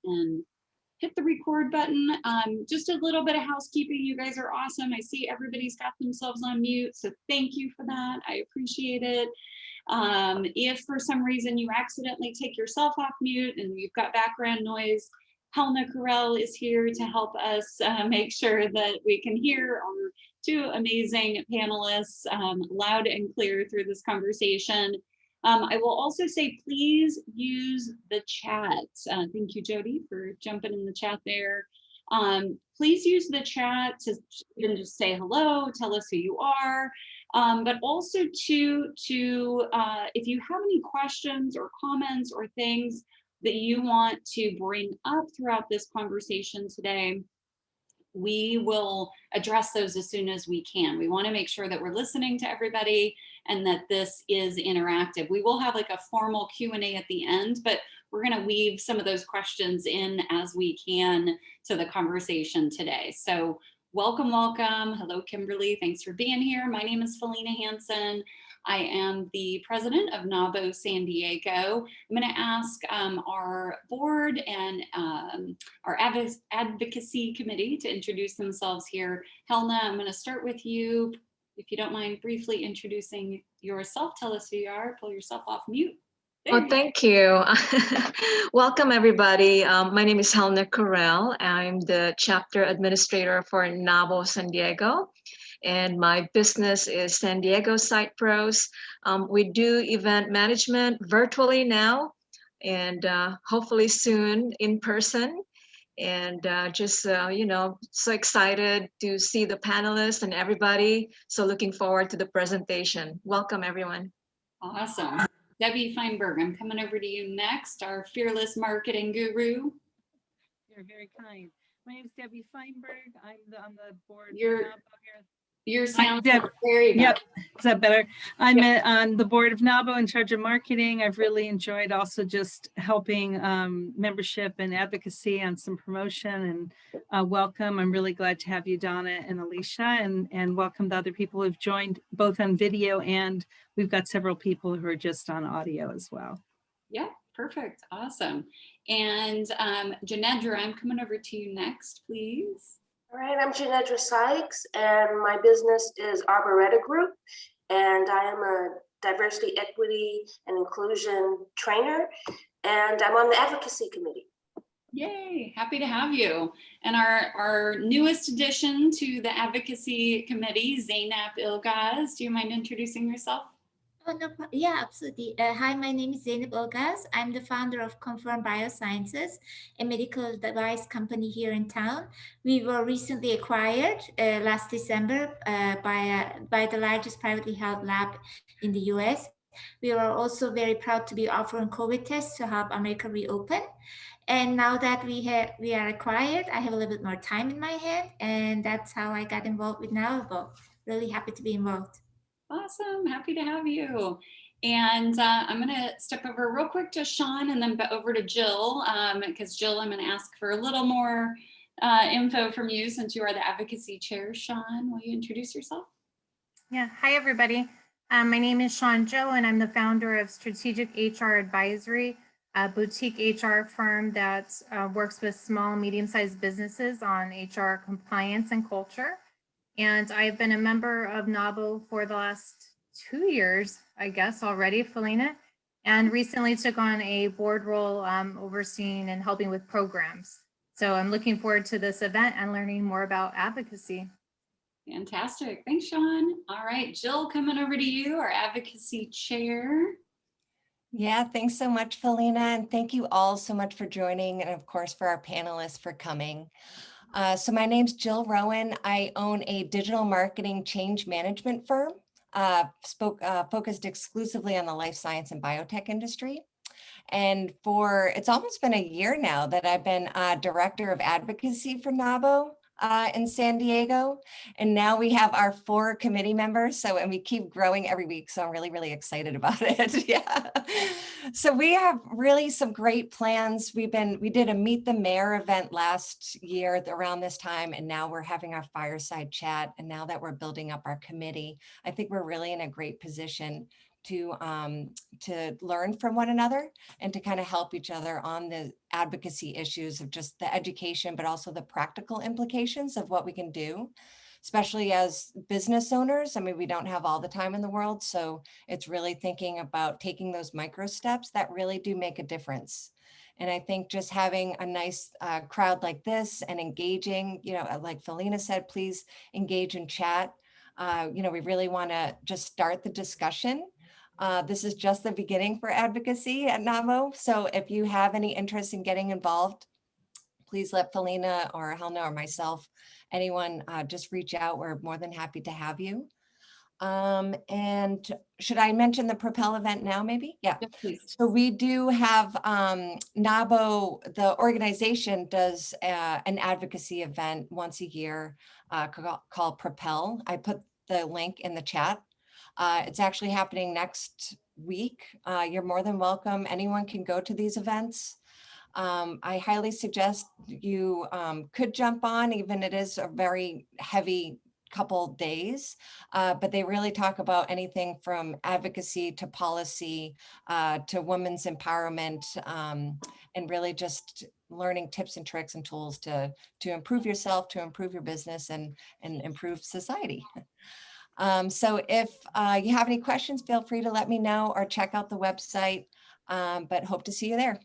and hit the record button. Just a little bit of housekeeping. You guys are awesome. I see everybody's got themselves on mute, so thank you for that. I appreciate it. If for some reason you accidentally take yourself off mute and you've got background noise, Helena Carell is here to help us make sure that we can hear our two amazing panelists loud and clear through this conversation. I will also say, please use the chat. Thank you, Jody, for jumping in the chat there. Please use the chat to even just say hello, tell us who you are, but also if you have any questions or comments or things that you want to bring up throughout this conversation today, we will address those as soon as we can. We want to make sure that we're listening to everybody and that this is interactive. We will have like a formal Q&A at the end, but we're going to weave some of those questions in as we can to the conversation today. So welcome, welcome. Hello, Kimberly. Thanks for being here. My name is Felena Hanson. I am the president of NAWBO San Diego. I'm going to ask our board and our advocacy committee to introduce themselves here. Helena, I'm going to start with you. If you don't mind briefly introducing yourself, tell us who you are, pull yourself off mute. Well, thank you. Welcome, everybody. My name is Helena Carell. I'm the chapter administrator for NAWBO San Diego. And my business is San Diego Site Pros. We do event management virtually now, and hopefully soon in person. And you know, so excited to see the panelists and everybody. So looking forward to the presentation. Welcome, everyone. Awesome. Debbie Feinberg, I'm coming over to you next, our fearless marketing guru. You're very kind. My name is Debbie Feinberg. I'm on the board. Your sound very good. Yep, is that better? I'm on the board of NAWBO in charge of marketing. I've really enjoyed also just helping membership and advocacy on some promotion, and welcome. I'm really glad to have you, Donna and Alisha, and welcome the other people who've joined both on video, and we've got several people who are just on audio as well. Yeah, perfect. Awesome. And Janedra, I'm coming over to you next, please. All right, I'm Janedra Sykes, and my business is Arboreta Group, and I am a diversity, equity, and inclusion trainer, and I'm on the advocacy committee. Yay, happy to have you. And our newest addition to the advocacy committee, Zainab Ilgaz, do you mind introducing yourself? Oh, no, yeah, absolutely. Hi, my name is Zainab Ilgaz. I'm the founder of Confirm Biosciences, a medical device company here in town. We were recently acquired last December by the largest privately held lab in the US. We are also very proud to be offering COVID tests to help America reopen. And now that we are acquired, I have a little bit more time in my hand, and that's how I got involved with NAWBO. Really happy to be involved. Awesome, happy to have you. And I'm gonna step over real quick to Sean and then over to Jill, because Jill, I'm gonna ask for a little more info from you since you are the advocacy chair. Sean, will you introduce yourself? Yeah, hi everybody. My name is Sean Joe, and I'm the founder of Strategic HR Advisory, a boutique HR firm that works with small and medium-sized businesses on HR compliance and culture. And I've been a member of NAWBO for the last 2 years, I guess, already, Felena, and recently took on a board role overseeing and helping with programs. So I'm looking forward to this event and learning more about advocacy. Fantastic. Thanks, Sean. All right, Jill, coming over to you, our advocacy chair. Yeah, thanks so much, Felena, and thank you all so much for joining, and of course for our panelists for coming. So my name's Jill Roughan. I own a digital marketing change management firm focused exclusively on the life science and biotech industry. And it's almost been a year now that I've been director of advocacy for NAWBO in San Diego. And now we have our 4 committee members. And we keep growing every week. So I'm really, really excited about it. Yeah. So we have really some great plans. We did a Meet the Mayor event last year around this time. And now we're having our fireside chat. And now that we're building up our committee, I think we're really in a great position to learn from one another and to kind of help each other on the advocacy issues of just the education, but also the practical implications of what we can do, especially as business owners. I mean, we don't have all the time in the world. So it's really thinking about taking those micro steps that really do make a difference. And I think just having a nice crowd like this and engaging, like Felena said, please engage in chat. We really want to just start the discussion. This is just the beginning for advocacy at NAWBO. So if you have any interest in getting involved, please let Felena or Helena or myself, anyone, just reach out. We're more than happy to have you. And should I mention the Propel event now, maybe? Yeah. Yes, please. So we do have NAWBO, the organization does an advocacy event once a year called Propel. I put the link in the chat. It's actually happening next week. You're more than welcome. Anyone can go to these events. I highly suggest you could jump on, even it is a very heavy couple days, but they really talk about anything from advocacy to policy to women's empowerment, and really just learning tips and tricks and tools to improve yourself, to improve your business, and improve society. So if you have any questions, feel free to let me know or check out the website, but hope to see you there.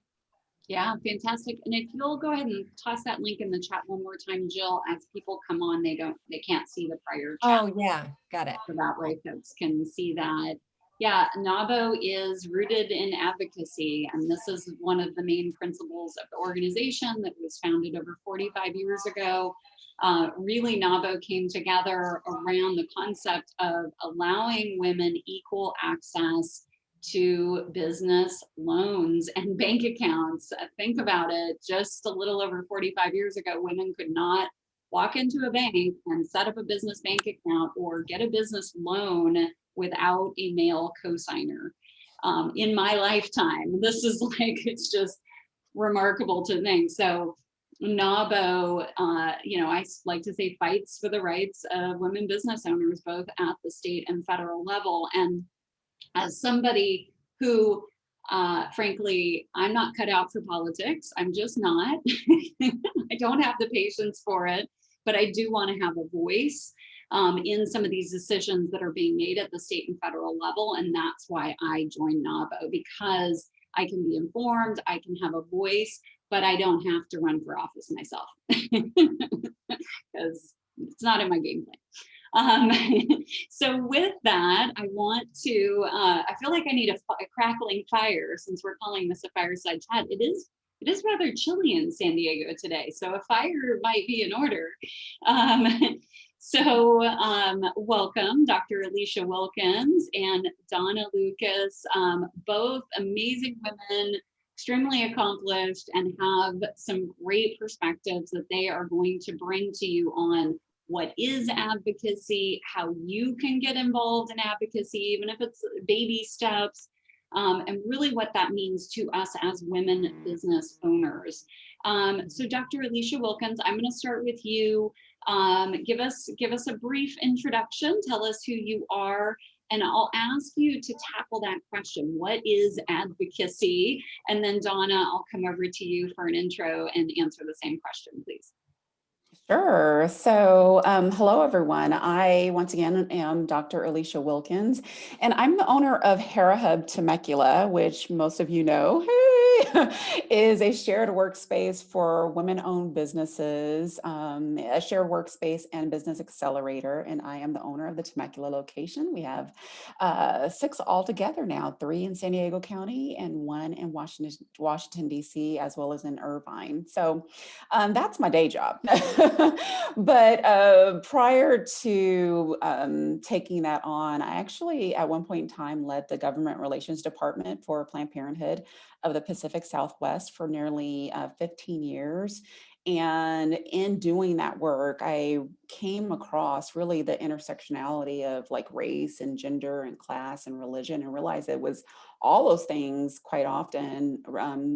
Yeah, fantastic. And if you'll go ahead and toss that link in the chat one more time, Jill, as people come on, they can't see the prior chat. Oh yeah, got it. So that way folks can see that. Yeah, NAWBO is rooted in advocacy, and this is one of the main principles of the organization that was founded over 45 years ago. Really, NAWBO came together around the concept of allowing women equal access to business loans and bank accounts. Think about it, just a little over 45 years ago, women could not walk into a bank and set up a business bank account or get a business loan without a male cosigner. In my lifetime, this is like, it's just remarkable to think. So NAWBO, I like to say, fights for the rights of women business owners, both at the state and federal level. And as somebody who, frankly, I'm not cut out for politics. I'm just not. I don't have the patience for it, but I do want to have a voice in some of these decisions that are being made at the state and federal level. And that's why I joined NAWBO, because I can be informed, I can have a voice, but I don't have to run for office myself because it's not in my game plan. So with that, I want to, I feel like I need a crackling fire, since we're calling this a fireside chat. It is rather chilly in San Diego today, so a fire might be in order. Welcome Dr. Alisha Wilkins and Donna Lucas, both amazing women, extremely accomplished, and have some great perspectives that they are going to bring to you on what is advocacy, how you can get involved in advocacy, even if it's baby steps, and really what that means to us as women business owners. So Dr. Alisha Wilkins, I'm going to start with you. Give us a brief introduction, tell us who you are, and I'll ask you to tackle that question. What is advocacy? And then Donna, I'll come over to you for an intro and answer the same question, please. Sure. So hello, everyone. I, once again, am Dr. Alisha Wilkins, and I'm the owner of Hub Temecula, which most of you know, is a shared workspace for women-owned businesses, a shared workspace and business accelerator. And I am the owner of the Temecula location. We have 6 altogether now, 3 in San Diego County and 1 in Washington, D.C., as well as in Irvine. So that's my day job. But prior to taking that on, I actually at one point in time led the government relations department for Planned Parenthood of the Pacific Southwest for nearly 15 years. And in doing that work, I came across really the intersectionality of like race and gender and class and religion, and realized it was all those things quite often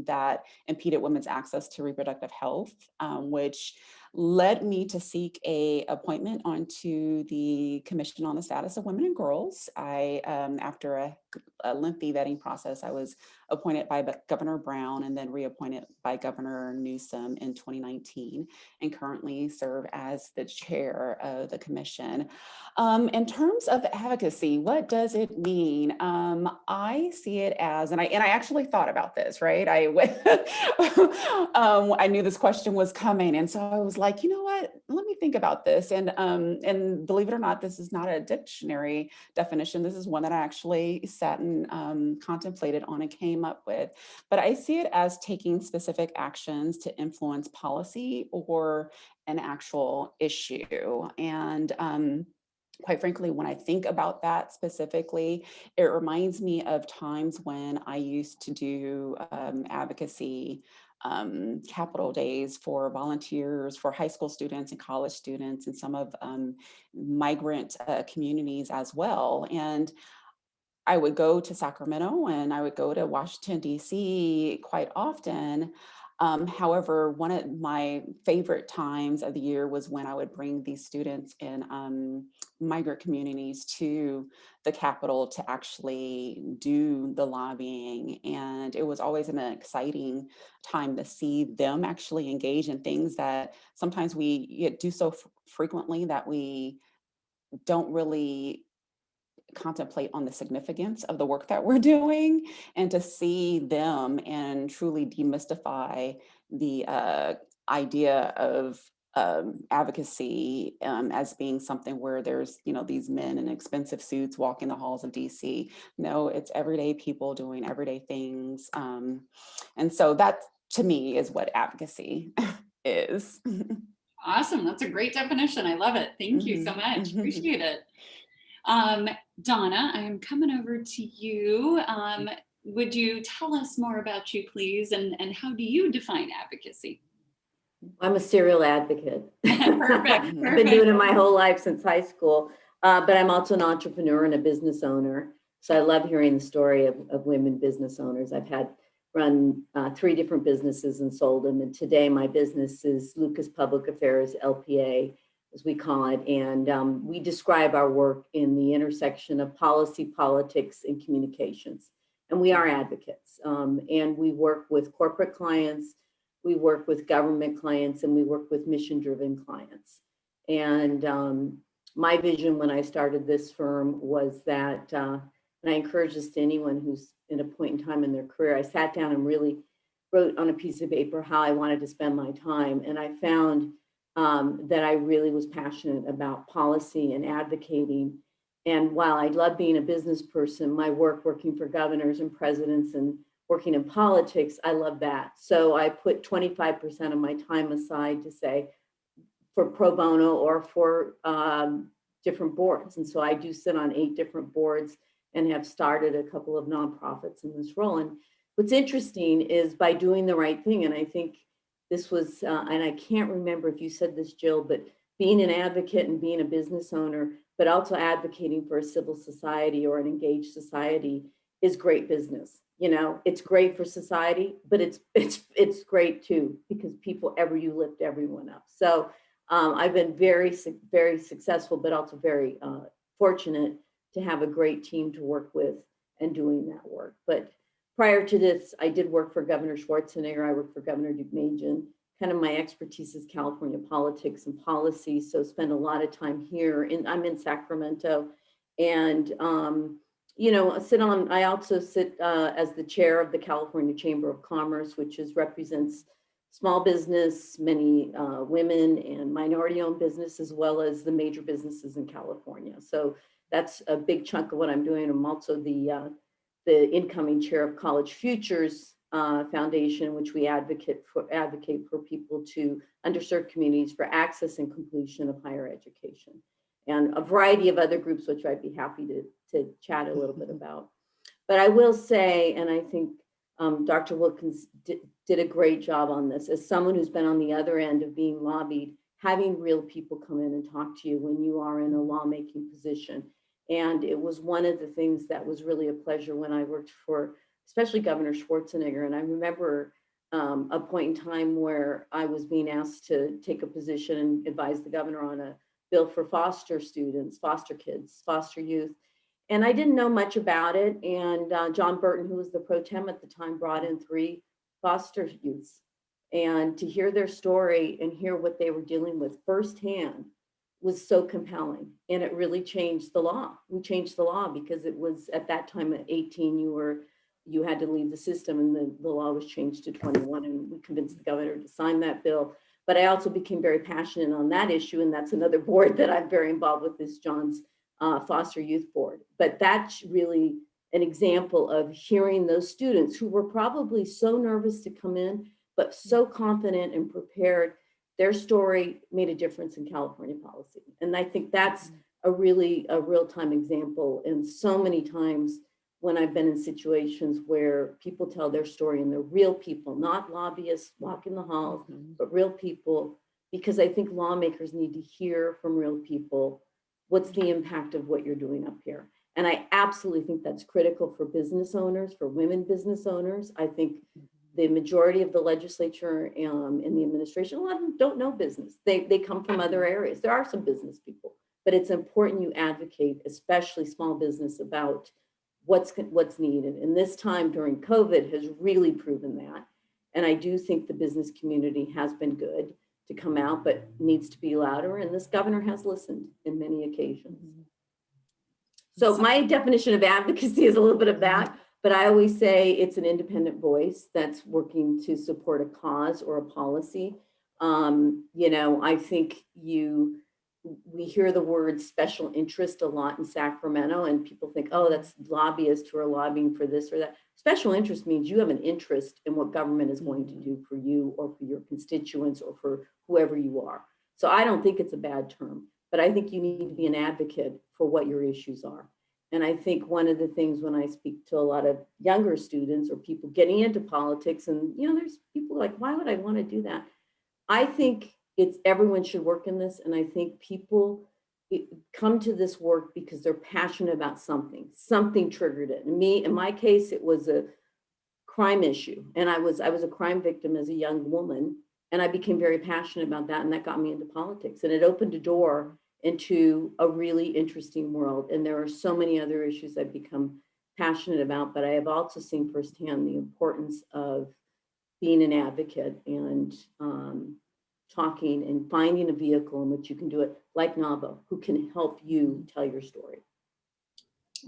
that impeded women's access to reproductive health, which led me to seek a appointment onto the Commission on the Status of Women and Girls. After a lengthy vetting process, I was appointed by Governor Brown and then reappointed by Governor Newsom in 2019, and currently serve as the chair of the commission. In terms of advocacy, what does it mean? I see it as, and I actually thought about this, right? I knew this question was coming, and so I was like, you know what? Let me think about this. And believe it or not, this is not a dictionary definition. This is one that I actually sat and contemplated on and came up with. But I see it as taking specific actions to influence policy or an actual issue. And quite frankly, when I think about that specifically, it reminds me of times when I used to do advocacy capital days for volunteers, for high school students and college students, and some of migrant communities as well. And I would go to Sacramento and I would go to Washington, D.C. quite often. However, one of my favorite times of the year was when I would bring these students in migrant communities to the Capitol to actually do the lobbying. And it was always an exciting time to see them actually engage in things that sometimes we do so frequently that we don't really contemplate on the significance of the work that we're doing, and to see them and truly demystify the idea of advocacy as being something where there's, these men in expensive suits walking the halls of DC. No, it's everyday people doing everyday things. And so that to me is what advocacy is. Awesome. That's a great definition. I love it. Thank you so much. Appreciate it. Donna, I am coming over to you. Would you tell us more about you, please, and how do you define advocacy? I'm a serial advocate. Perfect. I've been doing it my whole life since high school, but I'm also an entrepreneur and a business owner. So I love hearing the story of women business owners. I've run 3 different businesses and sold them. And today my business is Lucas Public Affairs, LPA, as we call it. And we describe our work in the intersection of policy, politics, and communications. And we are advocates. And we work with corporate clients, we work with government clients, and we work with mission-driven clients. And my vision when I started this firm was that, and I encourage this to anyone who's in a point in time in their career, I sat down and really wrote on a piece of paper how I wanted to spend my time. And I found that I really was passionate about policy and advocating. And while I love being a business person, my work working for governors and presidents and working in politics, I love that. So I put 25% of my time aside to say for pro bono or for different boards. And so I do sit on 8 different boards and have started a couple of nonprofits in this role. And what's interesting is by doing the right thing, and I think this was, and I can't remember if you said this, Jill, but being an advocate and being a business owner, but also advocating for a civil society or an engaged society is great business. It's great for society, but it's great too, because you lift everyone up. So I've been very, very successful, but also very fortunate to have a great team to work with and doing that work. But prior to this, I did work for Governor Schwarzenegger. I worked for Governor Deukmejian. Kind of my expertise is California politics and policy. So spend a lot of time here. I'm in Sacramento, and I also sit as the chair of the California Chamber of Commerce, which represents small business, many women and minority-owned business, as well as the major businesses in California. So that's a big chunk of what I'm doing. I'm also the incoming chair of College Futures Foundation, which we advocate for people to underserved communities for access and completion of higher education, and a variety of other groups, which I'd be happy to chat a little bit about. But I will say, and I think Dr. Wilkins did a great job on this, as someone who's been on the other end of being lobbied, having real people come in and talk to you when you are in a lawmaking position And it was one of the things that was really a pleasure when I worked for, especially Governor Schwarzenegger. And I remember a point in time where I was being asked to take a position and advise the governor on a bill for foster students, foster kids, foster youth. And I didn't know much about it. And John Burton, who was the pro tem at the time, brought in 3 foster youths. And to hear their story and hear what they were dealing with firsthand was so compelling. And it really changed the law. We changed the law because it was at that time at 18, you had to leave the system, and the law was changed to 21, and we convinced the governor to sign that bill. But I also became very passionate on that issue, and that's another board that I'm very involved with, is John's Foster Youth Board. But that's really an example of hearing those students who were probably so nervous to come in, but so confident and prepared. Their story made a difference in California policy. And I think that's a real-time example. And so many times when I've been in situations where people tell their story and they're real people, not lobbyists walking the halls, but real people, because I think lawmakers need to hear from real people, what's the impact of what you're doing up here? And I absolutely think that's critical for business owners, for women business owners. I think the majority of the legislature and the administration, a lot of them don't know business. They come from other areas. There are some business people, but it's important you advocate, especially small business, about what's needed. And this time during COVID has really proven that. And I do think the business community has been good to come out, but needs to be louder. And this governor has listened in many occasions. So my definition of advocacy is a little bit of that, but I always say it's an independent voice that's working to support a cause or a policy. I think we hear the word special interest a lot in Sacramento, and people think, oh, that's lobbyists who are lobbying for this or that. Special interest means you have an interest in what government is going to do for you or for your constituents or for whoever you are. So I don't think it's a bad term, but I think you need to be an advocate for what your issues are. And I think one of the things when I speak to a lot of younger students or people getting into politics, and there's people like, why would I want to do that? I think everyone should work in this. And I think people come to this work because they're passionate about something triggered it. And in my case, it was a crime issue. And I was a crime victim as a young woman. And I became very passionate about that. And that got me into politics. And it opened a door into a really interesting world. And there are so many other issues I've become passionate about, but I have also seen firsthand the importance of being an advocate and talking and finding a vehicle in which you can do it, like NAWBO, who can help you tell your story.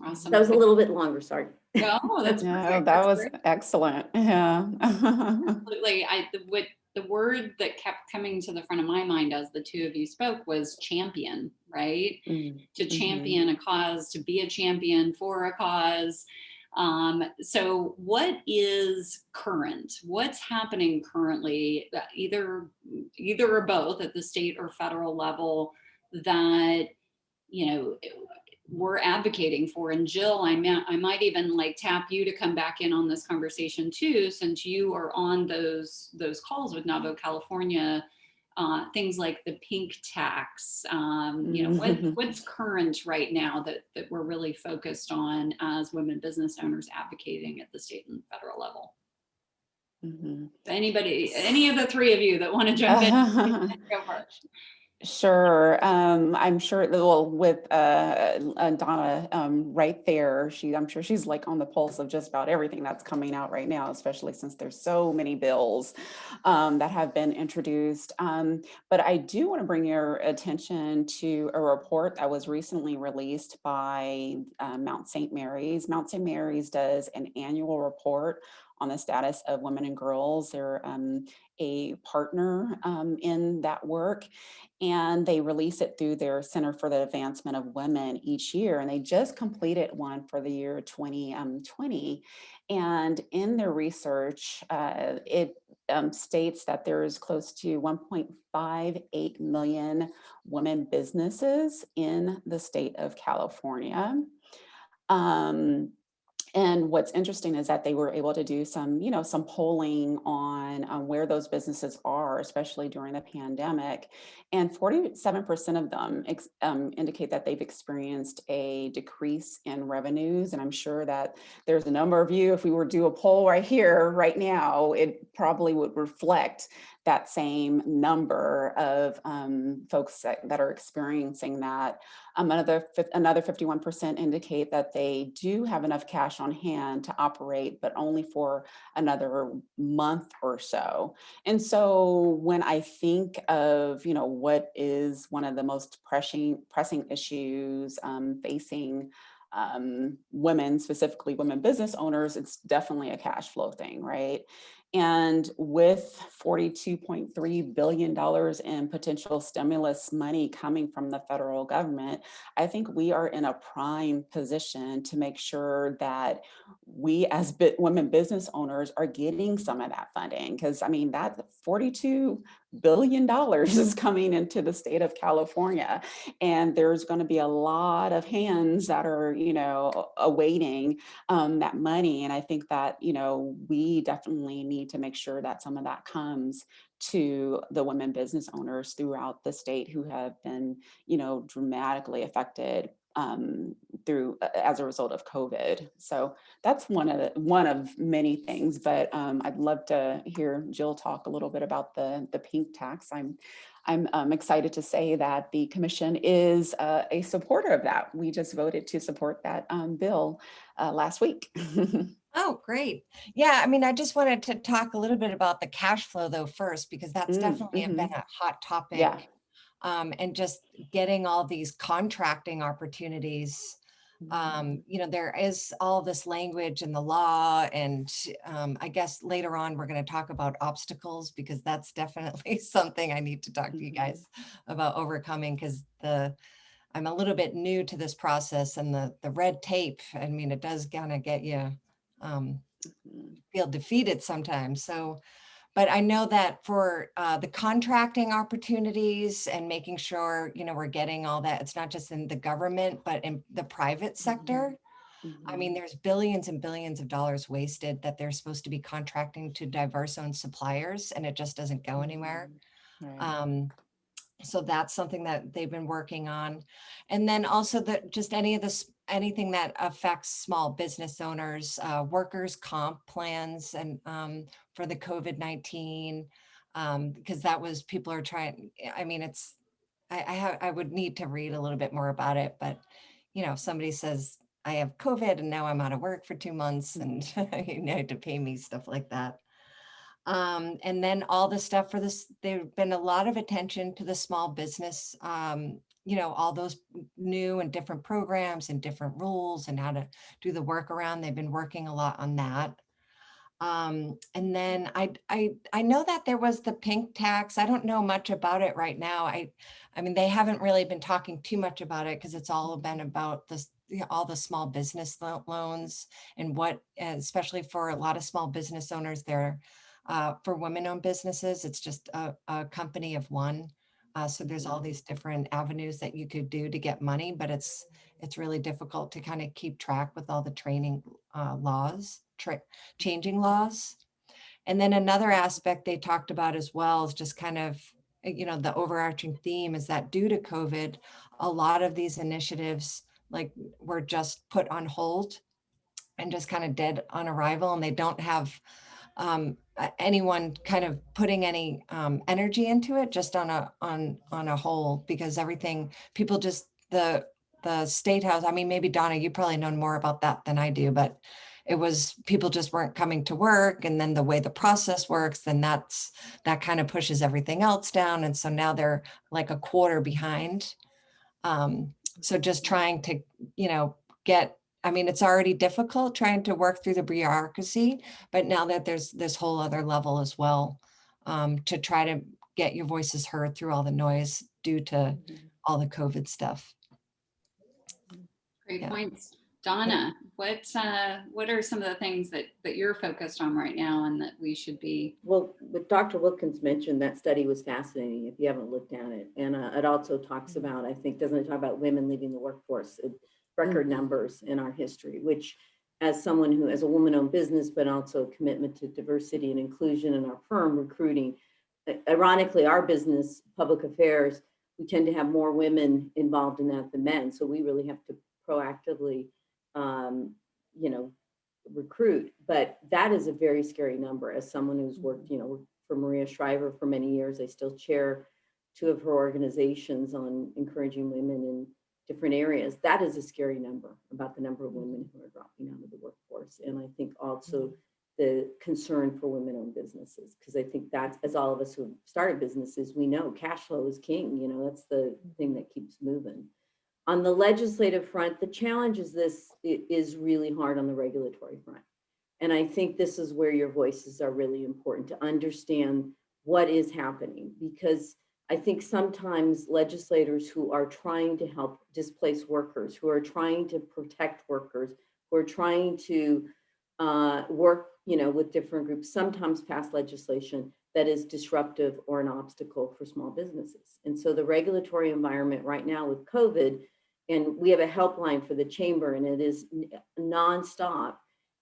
Awesome. That was a little bit longer, sorry. No, that's perfect. That was excellent. Yeah. Absolutely. The word that kept coming to the front of my mind as the two of you spoke was champion, right? To champion a cause, to be a champion for a cause. So what is current? What's happening currently, either or both at the state or federal level that, we're advocating for? And Jill, I might even tap you to come back in on this conversation too, since you are on those calls with NAWBO California, things like the pink tax, what's current right now that we're really focused on as women business owners advocating at the state and federal level. Anybody, any of the three of you that want to jump in, go first. Sure. I'm sure, well, with Donna right there, I'm sure she's on the pulse of just about everything that's coming out right now, especially since there's so many bills that have been introduced. But I do want to bring your attention to a report that was recently released by Mount St. Mary's. Mount St. Mary's does an annual report on the status of women and girls. They're a partner in that work, and they release it through their Center for the Advancement of Women each year. And they just completed one for the year 2020. And in their research, it states that there is close to 1.58 million women businesses in the state of California. And what's interesting is that they were able to do some polling on where those businesses are far, especially during the pandemic. And 47% of them indicate that they've experienced a decrease in revenues. And I'm sure that there's a number of you, if we were to do a poll right here, right now, it probably would reflect that same number of folks that are experiencing that. Another 51% indicate that they do have enough cash on hand to operate, but only for another month or so. And so when I think of, what is one of the most pressing issues facing women, specifically women business owners, it's definitely a cash flow thing, right? And with $42.3 billion in potential stimulus money coming from the federal government, I think we are in a prime position to make sure that we as women business owners are getting some of that funding. Because I mean, that $42 billion is coming into the state of California. And there's going to be a lot of hands that are, awaiting that money. And I think that, we definitely need to make sure that some of that comes to the women business owners throughout the state who have been, dramatically affected as a result of COVID. So that's one of many things, but I'd love to hear Jill talk a little bit about the pink tax. I'm excited to say that the commission is a supporter of that. We just voted to support that bill last week. Oh, great. Yeah, I mean, I just wanted to talk a little bit about the cash flow though first, because that's definitely been a hot topic. Yeah. And just getting all these contracting opportunities. There is all this language in the law, and I guess later on we're going to talk about obstacles, because that's definitely something I need to talk to you guys about overcoming, because I'm a little bit new to this process, and the red tape, I mean, it does kind of get you feel defeated sometimes. So, but I know that for the contracting opportunities and making sure, we're getting all that, it's not just in the government, but in the private sector. I mean, there's billions and billions of dollars wasted that they're supposed to be contracting to diverse owned suppliers, and it just doesn't go anywhere. Right. So that's something that they've been working on. And then also anything that affects small business owners, workers' comp plans, and for the COVID-19, because that was, people are trying, I mean, I would need to read a little bit more about it, but if somebody says I have COVID and now I'm out of work for 2 months and you need to pay me, stuff like that. And then all the stuff for this, there's been a lot of attention to the small business, all those new and different programs and different rules and how to do the workaround. They've been working a lot on that. And then I know that there was the pink tax. I don't know much about it right now. I mean, they haven't really been talking too much about it, because it's all been about this, all the small business loans, and what, especially for a lot of small business owners, they're for women-owned businesses, it's just a company of one. So there's all these different avenues that you could do to get money, but it's really difficult to kind of keep track with all the training laws, changing laws. And then another aspect they talked about as well is just kind of, the overarching theme is that due to COVID, a lot of these initiatives were just put on hold and just kind of dead on arrival, and they don't have anyone kind of putting any energy into it, just on a whole, because people just, the state house, I mean, maybe Donna, you probably know more about that than I do, but it was, people just weren't coming to work, and then the way the process works, then that kind of pushes everything else down, and so now they're like a quarter behind. So just trying to I mean, it's already difficult trying to work through the bureaucracy, but now that there's this whole other level as well, to try to get your voices heard through all the noise due to all the COVID stuff. Great points. Donna, what are some of the things that you're focused on right now and that we should be? Well, what Dr. Wilkins mentioned, that study was fascinating if you haven't looked at it. And it also talks about, I think, doesn't it talk about women leaving the workforce? Record numbers in our history, which, as someone who has a woman-owned business, but also a commitment to diversity and inclusion in our firm recruiting, ironically, our business, public affairs, we tend to have more women involved in that than men. So we really have to proactively, recruit. But that is a very scary number. As someone who's worked, for Maria Shriver for many years, I still chair 2 of her organizations on encouraging women in different areas. That is a scary number, about the number of women who are dropping out of the workforce. And I think also the concern for women-owned businesses, because I think that's, as all of us who started businesses, we know cash flow is king. That's the thing that keeps moving. On the legislative front, the challenge is really hard on the regulatory front. And I think this is where your voices are really important, to understand what is happening, because I think sometimes legislators who are trying to help displaced workers, who are trying to protect workers, who are trying to work, with different groups, sometimes pass legislation that is disruptive or an obstacle for small businesses. And so the regulatory environment right now with COVID, and we have a helpline for the chamber, and it is nonstop,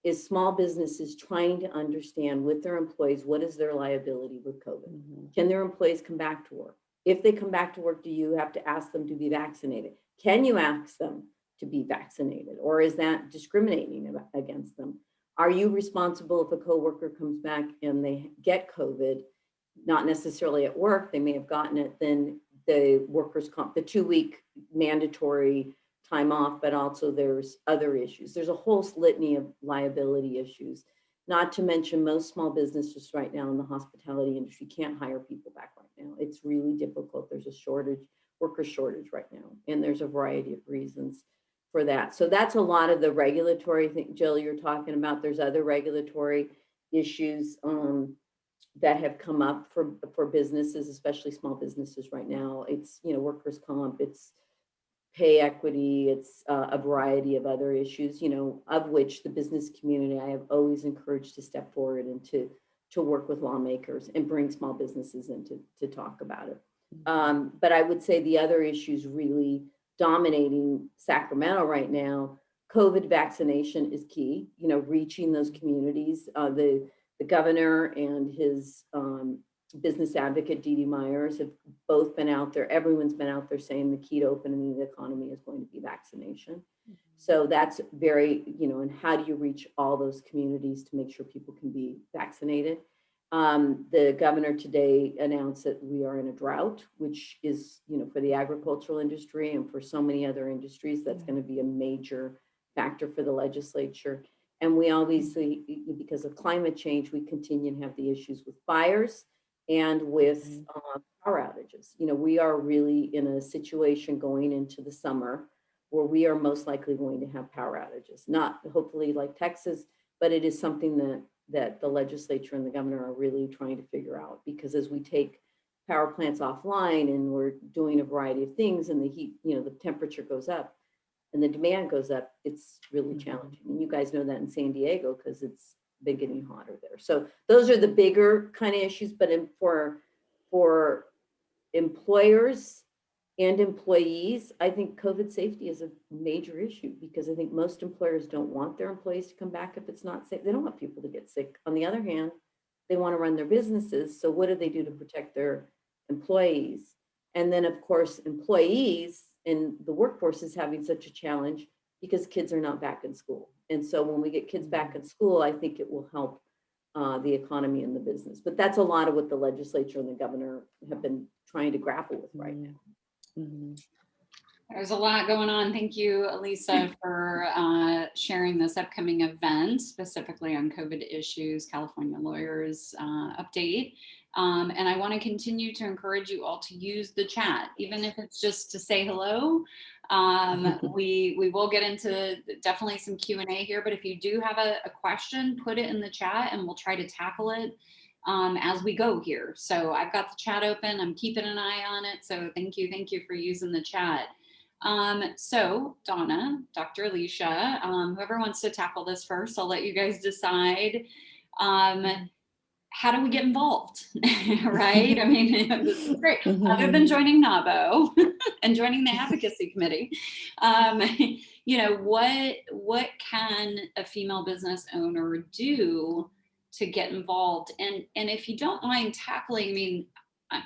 is small businesses trying to understand with their employees, what is their liability with COVID? Can their employees come back to work? If they come back to work, do you have to ask them to be vaccinated? Can you ask them to be vaccinated? Or is that discriminating against them? Are you responsible if a coworker comes back and they get COVID, not necessarily at work, they may have gotten it, then the workers' comp, the 2-week mandatory time off, but also there's other issues. There's a whole litany of liability issues, not to mention most small businesses right now in the hospitality industry can't hire people back right now. It's really difficult. There's a shortage, worker shortage right now, and there's a variety of reasons for that. So that's a lot of the regulatory thing, Jill, you're talking about. There's other regulatory issues that have come up for businesses, especially small businesses right now. It's, workers' comp, it's pay equity, it's a variety of other issues, of which the business community, I have always encouraged to step forward and to work with lawmakers and bring small businesses in to talk about it. But I would say the other issues really dominating Sacramento right now, COVID vaccination is key, reaching those communities. The governor and his business advocate, Dee Dee Myers, have both been out there. Everyone's been out there saying the key to opening the economy is going to be vaccination. So that's very, and how do you reach all those communities to make sure people can be vaccinated? The governor today announced that we are in a drought, which is, for the agricultural industry and for so many other industries, that's going to be a major factor for the legislature. And we obviously, because of climate change, we continue to have the issues with fires and with power outages. We are really in a situation going into the summer where we are most likely going to have power outages, not hopefully like Texas, but it is something that the legislature and the governor are really trying to figure out, because as we take power plants offline and we're doing a variety of things and the heat, the temperature goes up and the demand goes up, it's really challenging. And you guys know that in San Diego, because it's been getting hotter there. So those are the bigger kind of issues, but for employers and employees, I think COVID safety is a major issue, because I think most employers don't want their employees to come back if it's not safe. They don't want people to get sick. On the other hand, they want to run their businesses. So what do they do to protect their employees? And then of course, employees and the workforce is having such a challenge because kids are not back in school. And so when we get kids back in school, I think it will help the economy and the business. But that's a lot of what the legislature and the governor have been trying to grapple with right now. There's a lot going on. Thank you, Alisha, for sharing this upcoming event, specifically on COVID issues, California Lawyers update. And I want to continue to encourage you all to use the chat, even if it's just to say hello. We will get into definitely some Q&A here, but if you do have a question, put it in the chat and we'll try to tackle it as we go here. So I've got the chat open. I'm keeping an eye on it. So thank you for using the chat. So Donna, Dr. Alisha, whoever wants to tackle this first, I'll let you guys decide. How do we get involved, right? I mean, this is great. Other than joining NAWBO and joining the advocacy committee, what can a female business owner do to get involved. And if you don't mind tackling, I mean,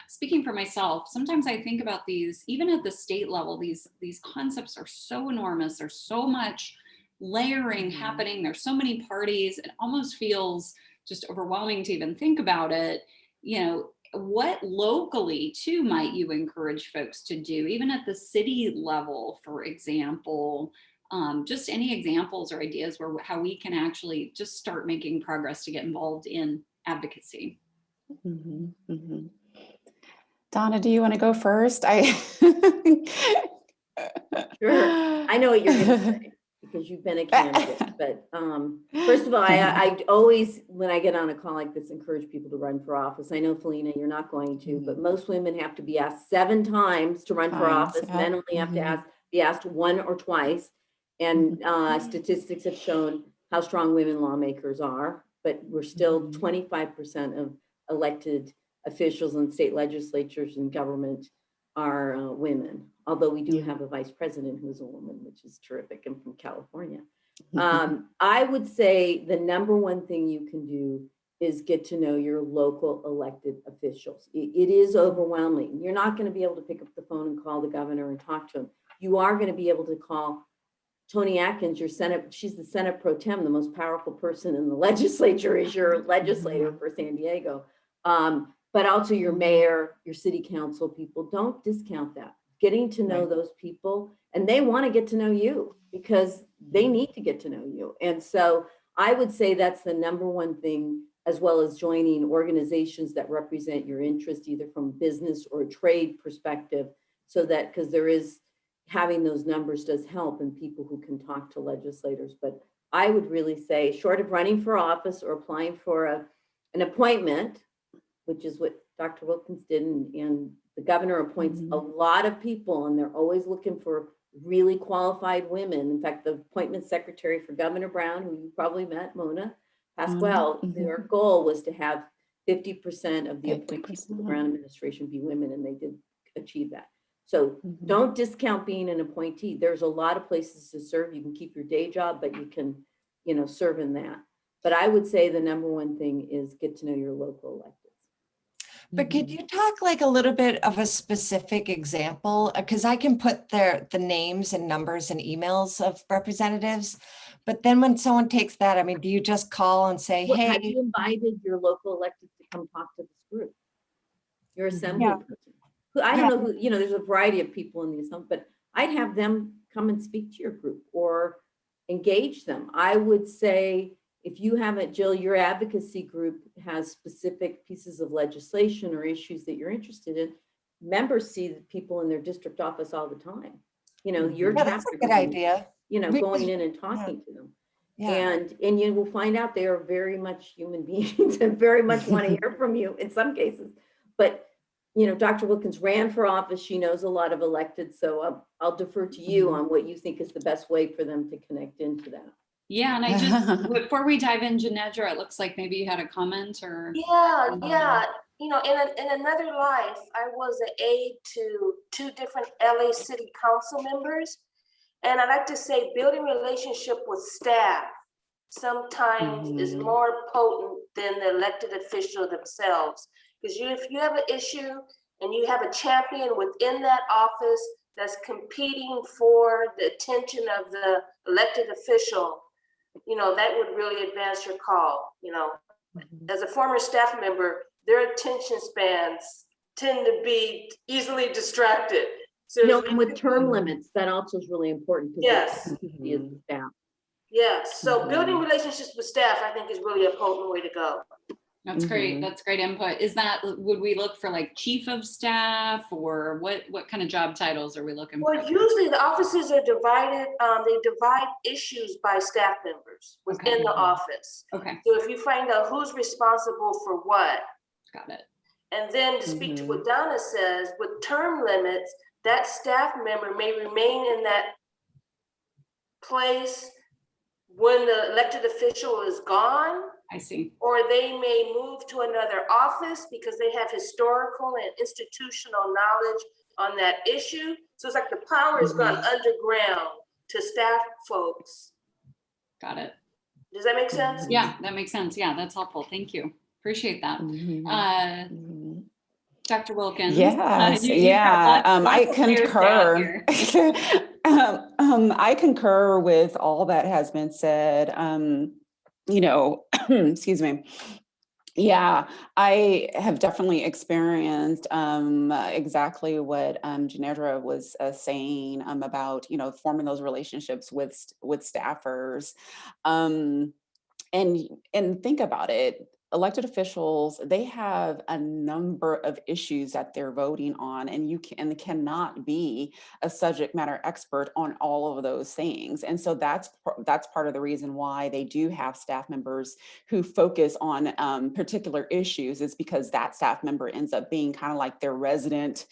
speaking for myself, sometimes I think about these, even at the state level, these concepts are so enormous. There's so much layering happening. There's so many parties. It almost feels just overwhelming to even think about it. You know, what locally too might you encourage folks to do, even at the city level, for example? Just any examples or ideas where how we can actually just start making progress to get involved in advocacy. Donna, do you want to go first? Sure. I know what you're going to say because you've been a candidate. But first of all, I always, when I get on a call like this, encourage people to run for office. I know, Felena, you're not going to, but most women have to be asked 7 times to run for office. Men only have to be asked 1 or twice. And statistics have shown how strong women lawmakers are, but we're still 25% of elected officials in state legislatures and government are women, although we do have a vice president who's a woman, which is terrific, and from California. I would say the #1 thing you can do is get to know your local elected officials. It is overwhelming. You're not going to be able to pick up the phone and call the governor and talk to him. You are going to be able to call Toni Atkins, your Senate, she's the Senate pro tem, the most powerful person in the legislature is your legislator for San Diego. But also your mayor, your city council people, don't discount that. Getting to know those people, and they want to get to know you because they need to get to know you. And so I would say that's the #1 thing, as well as joining organizations that represent your interest, either from business or trade perspective, so that, because there is, having those numbers does help, and people who can talk to legislators. But I would really say, short of running for office or applying for an appointment, which is what Dr. Wilkins did, and the governor appoints a lot of people, and they're always looking for really qualified women. In fact, the appointment secretary for Governor Brown, who you probably met, Mona Pasquale, their goal was to have 50% of the appointees of the Brown administration be women, and they did achieve that. So don't discount being an appointee. There's a lot of places to serve. You can keep your day job, but you can, serve in that. But I would say the #1 thing is get to know your local electeds. But could you talk like a little bit of a specific example? Because I can put the names and numbers and emails of representatives, but then when someone takes that, I mean, do you just call and say, hey? Have you invited your local electeds to come talk to this group? Your assembly person. I don't know who, there's a variety of people in the assembly, but I'd have them come and speak to your group or engage them. I would say, if you haven't, Jill, your advocacy group has specific pieces of legislation or issues that you're interested in. Members see the people in their district office all the time. Your chapter, that's a good idea. Going in and talking to them. And you will find out they are very much human beings and very much want to hear from you in some cases. But Dr. Wilkins ran for office. She knows a lot of elected, so I'll defer to you on what you think is the best way for them to connect into that. Yeah, and I just, before we dive in, Janedra, it looks like maybe you had a comment or. Yeah. In another life, I was an aide to 2 different LA City Council members. And I like to say building relationship with staff sometimes is more potent than the elected official themselves. Because if you have an issue and you have a champion within that office that's competing for the attention of the elected official, that would really advance your call. As a former staff member, their attention spans tend to be easily distracted. So and with term limits, that also is really important. Yes. Staff. Yes. So building relationships with staff, I think, is really a potent way to go. That's great. That's great input. Would we look for like chief of staff, or what kind of job titles are we looking for? Well, usually the offices are divided. They divide issues by staff members within the office. Okay. So if you find out who's responsible for what. Got it. And then to speak to what Donna says, with term limits, that staff member may remain in that place when the elected official is gone. I see. Or they may move to another office because they have historical and institutional knowledge on that issue. So it's like the power has gone underground to staff folks. Got it. Does that make sense? Yeah, that makes sense. Yeah, that's helpful. Thank you. Appreciate that. Dr. Wilkins. Yes, You've got lots I of layers to add concur. here. I concur with all that has been said. Excuse me. Yeah, I have definitely experienced exactly what Janedra was saying about, forming those relationships with staffers. And think about it. Elected officials, they have a number of issues that they're voting on, and cannot be a subject matter expert on all of those things. And so that's part of the reason why they do have staff members who focus on particular issues, is because that staff member ends up being kind of like their resident,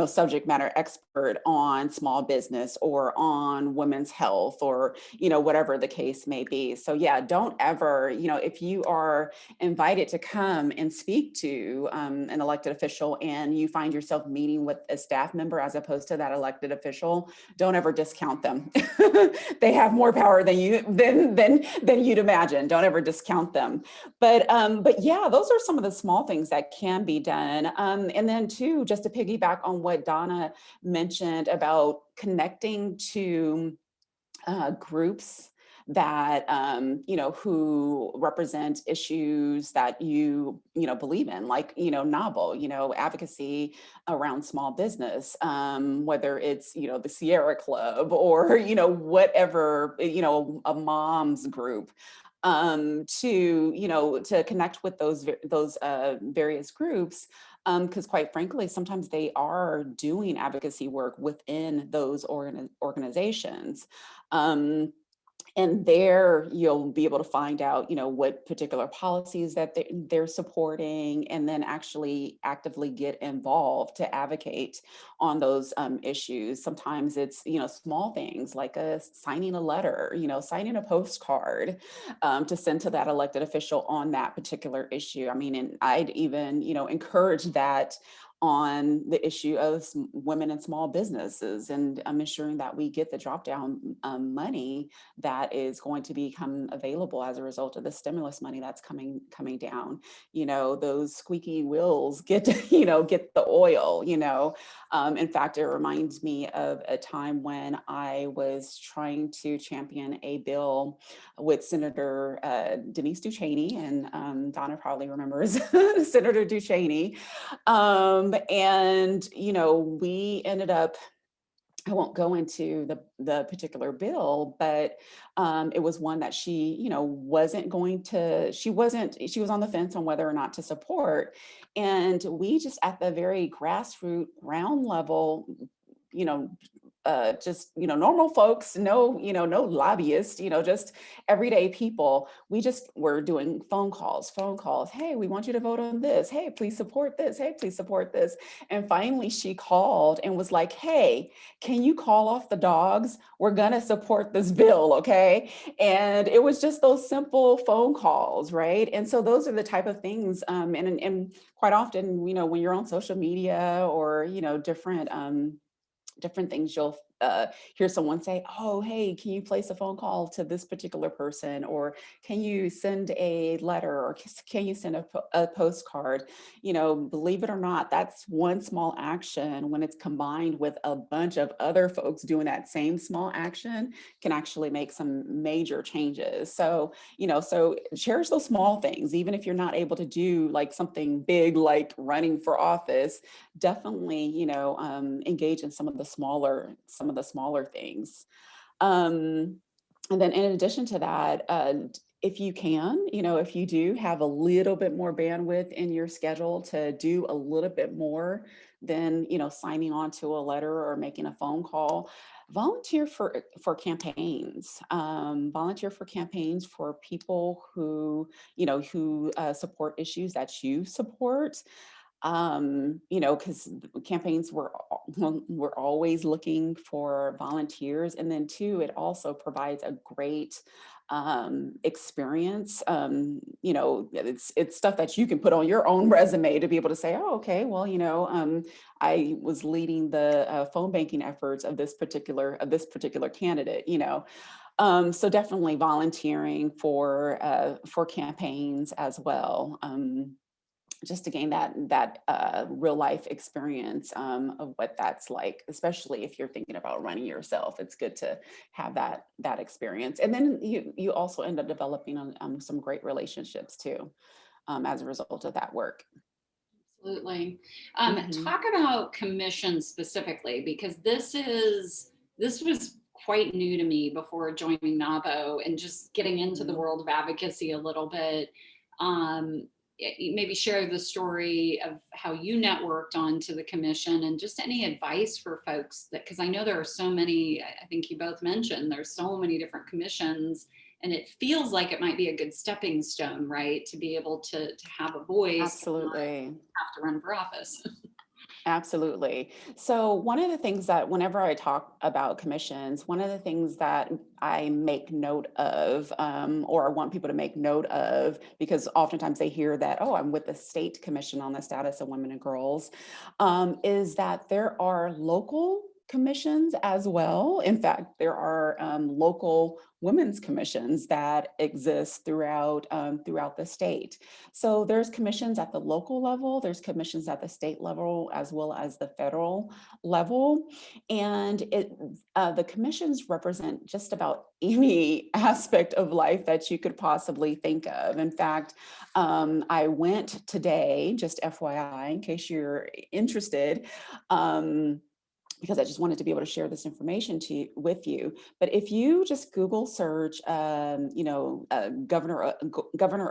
subject matter expert on small business or on women's health, or whatever the case may be. So yeah, don't ever, if you are invited to come and speak to an elected official and you find yourself meeting with a staff member as opposed to that elected official, don't ever discount them. They have more power than you'd imagine. Don't ever discount them. But yeah, those are some of the small things that can be done. And then too, just to piggyback on what Donna mentioned about connecting to groups that who represent issues that you believe in, like NAWBO, advocacy around small business, whether it's the Sierra Club or whatever, a mom's group, to connect with those various groups, because quite frankly, sometimes they are doing advocacy work within those organizations. And there you'll be able to find out, what particular policies that they're supporting, and then actually actively get involved to advocate on those issues. Sometimes it's, small things like signing a letter, signing a postcard to send to that elected official on that particular issue. I mean, and I'd even, encourage that on the issue of women and small businesses, and ensuring that we get the drop down money that is going to become available as a result of the stimulus money that's coming down. Those squeaky wheels get get the oil. In fact, it reminds me of a time when I was trying to champion a bill with Senator Denise Ducheney, and Donna probably remembers Senator Ducheney. And, we ended up, I won't go into the particular bill, but it was one that she, wasn't going to, she was on the fence on whether or not to support. And we just at the very grassroots ground level, just, normal folks, no lobbyists, just everyday people. We just were doing phone calls. Hey, we want you to vote on this. Hey, please support this. Hey, please support this. And finally she called and was like, hey, can you call off the dogs? We're going to support this bill. Okay. And it was just those simple phone calls. Right. And so those are the type of things. And quite often, when you're on social media or, different things, you'll hear someone say, oh, hey, can you place a phone call to this particular person? Or can you send a letter? Or can you send a postcard? Believe it or not, that's one small action. When it's combined with a bunch of other folks doing that same small action, can actually make some major changes. So, so cherish those small things, even if you're not able to do like something big, like running for office, definitely, engage in some of the smaller things. And then in addition to that, if you can, if you do have a little bit more bandwidth in your schedule to do a little bit more than, signing on to a letter or making a phone call, volunteer for campaigns. Volunteer for campaigns for people who, who support issues that you support. Because campaigns we're always looking for volunteers. And then two, it also provides a great experience. It's stuff that you can put on your own resume to be able to say, oh, okay, well, I was leading the phone banking efforts of this particular candidate, So definitely volunteering for campaigns as well. Just to gain that real life experience of what that's like, especially if you're thinking about running yourself. It's good to have that experience, and then you also end up developing some great relationships too as a result of that work. Absolutely. Mhm. Talk about commissions specifically, because this was quite new to me before joining NAWBO and just getting into the world of advocacy a little bit. Maybe share the story of how you networked onto the commission, and just any advice for folks, that, because I know there are so many, I think you both mentioned, there's so many different commissions, and it feels like it might be a good stepping stone, right? To be able to have a voice. Absolutely. Have to run for office. Absolutely. So one of the things that whenever I talk about commissions, one of the things that I make note of, or I want people to make note of, because oftentimes they hear that, oh, I'm with the state commission on the status of women and girls, is that there are local commissions as well. In fact, there are local women's commissions that exist throughout the state. So there's commissions at the local level, there's commissions at the state level, as well as the federal level. And the commissions represent just about any aspect of life that you could possibly think of. In fact, I went today, just FYI, in case you're interested, because I just wanted to be able to share this information with you. But if you just Google search, governor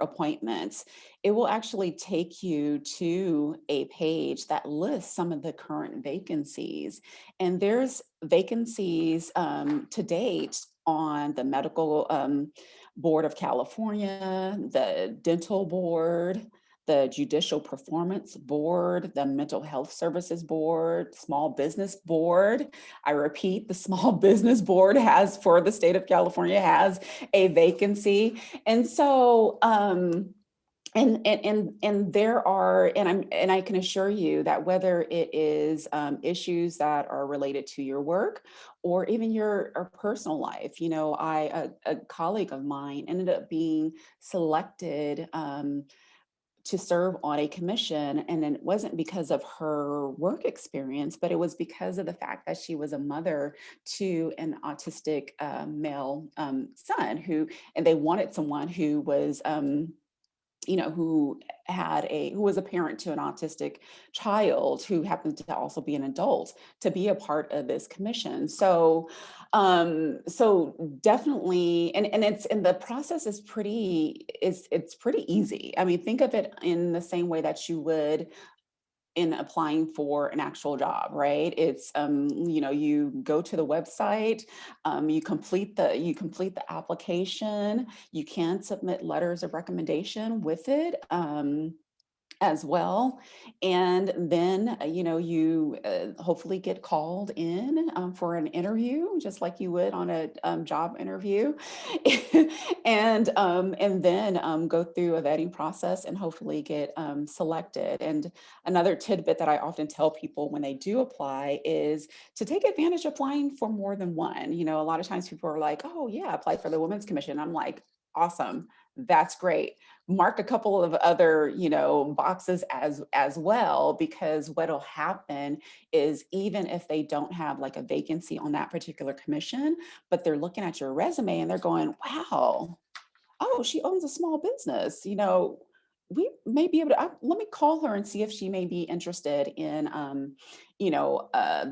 appointments, it will actually take you to a page that lists some of the current vacancies. And there's vacancies to date on the Medical Board of California, the Dental Board, the Judicial Performance Board, the Mental Health Services Board, Small Business Board. I repeat, the Small Business Board has, for the state of California, has a vacancy. And so, and there are, and I can assure you that whether it is issues that are related to your work or even your personal life, a colleague of mine ended up being selected to serve on a commission. And then it wasn't because of her work experience, but it was because of the fact that she was a mother to an autistic male son and they wanted someone who was, who was a parent to an autistic child who happened to also be an adult, to be a part of this commission. So definitely, and the process is it's pretty easy. I mean, think of it in the same way that you would in applying for an actual job, right? It's you go to the website, you complete the application, you can submit letters of recommendation with it as well. And then, you hopefully get called in for an interview, just like you would on a job interview, and then go through a vetting process and hopefully get selected. And another tidbit that I often tell people when they do apply is to take advantage of applying for more than one. A lot of times people are like, oh yeah, apply for the Women's Commission. I'm like, awesome, that's great. Mark a couple of other, boxes as well, because what'll happen is even if they don't have like a vacancy on that particular commission, but they're looking at your resume and they're going, wow, oh, she owns a small business, we may be able to, let me call her and see if she may be interested in,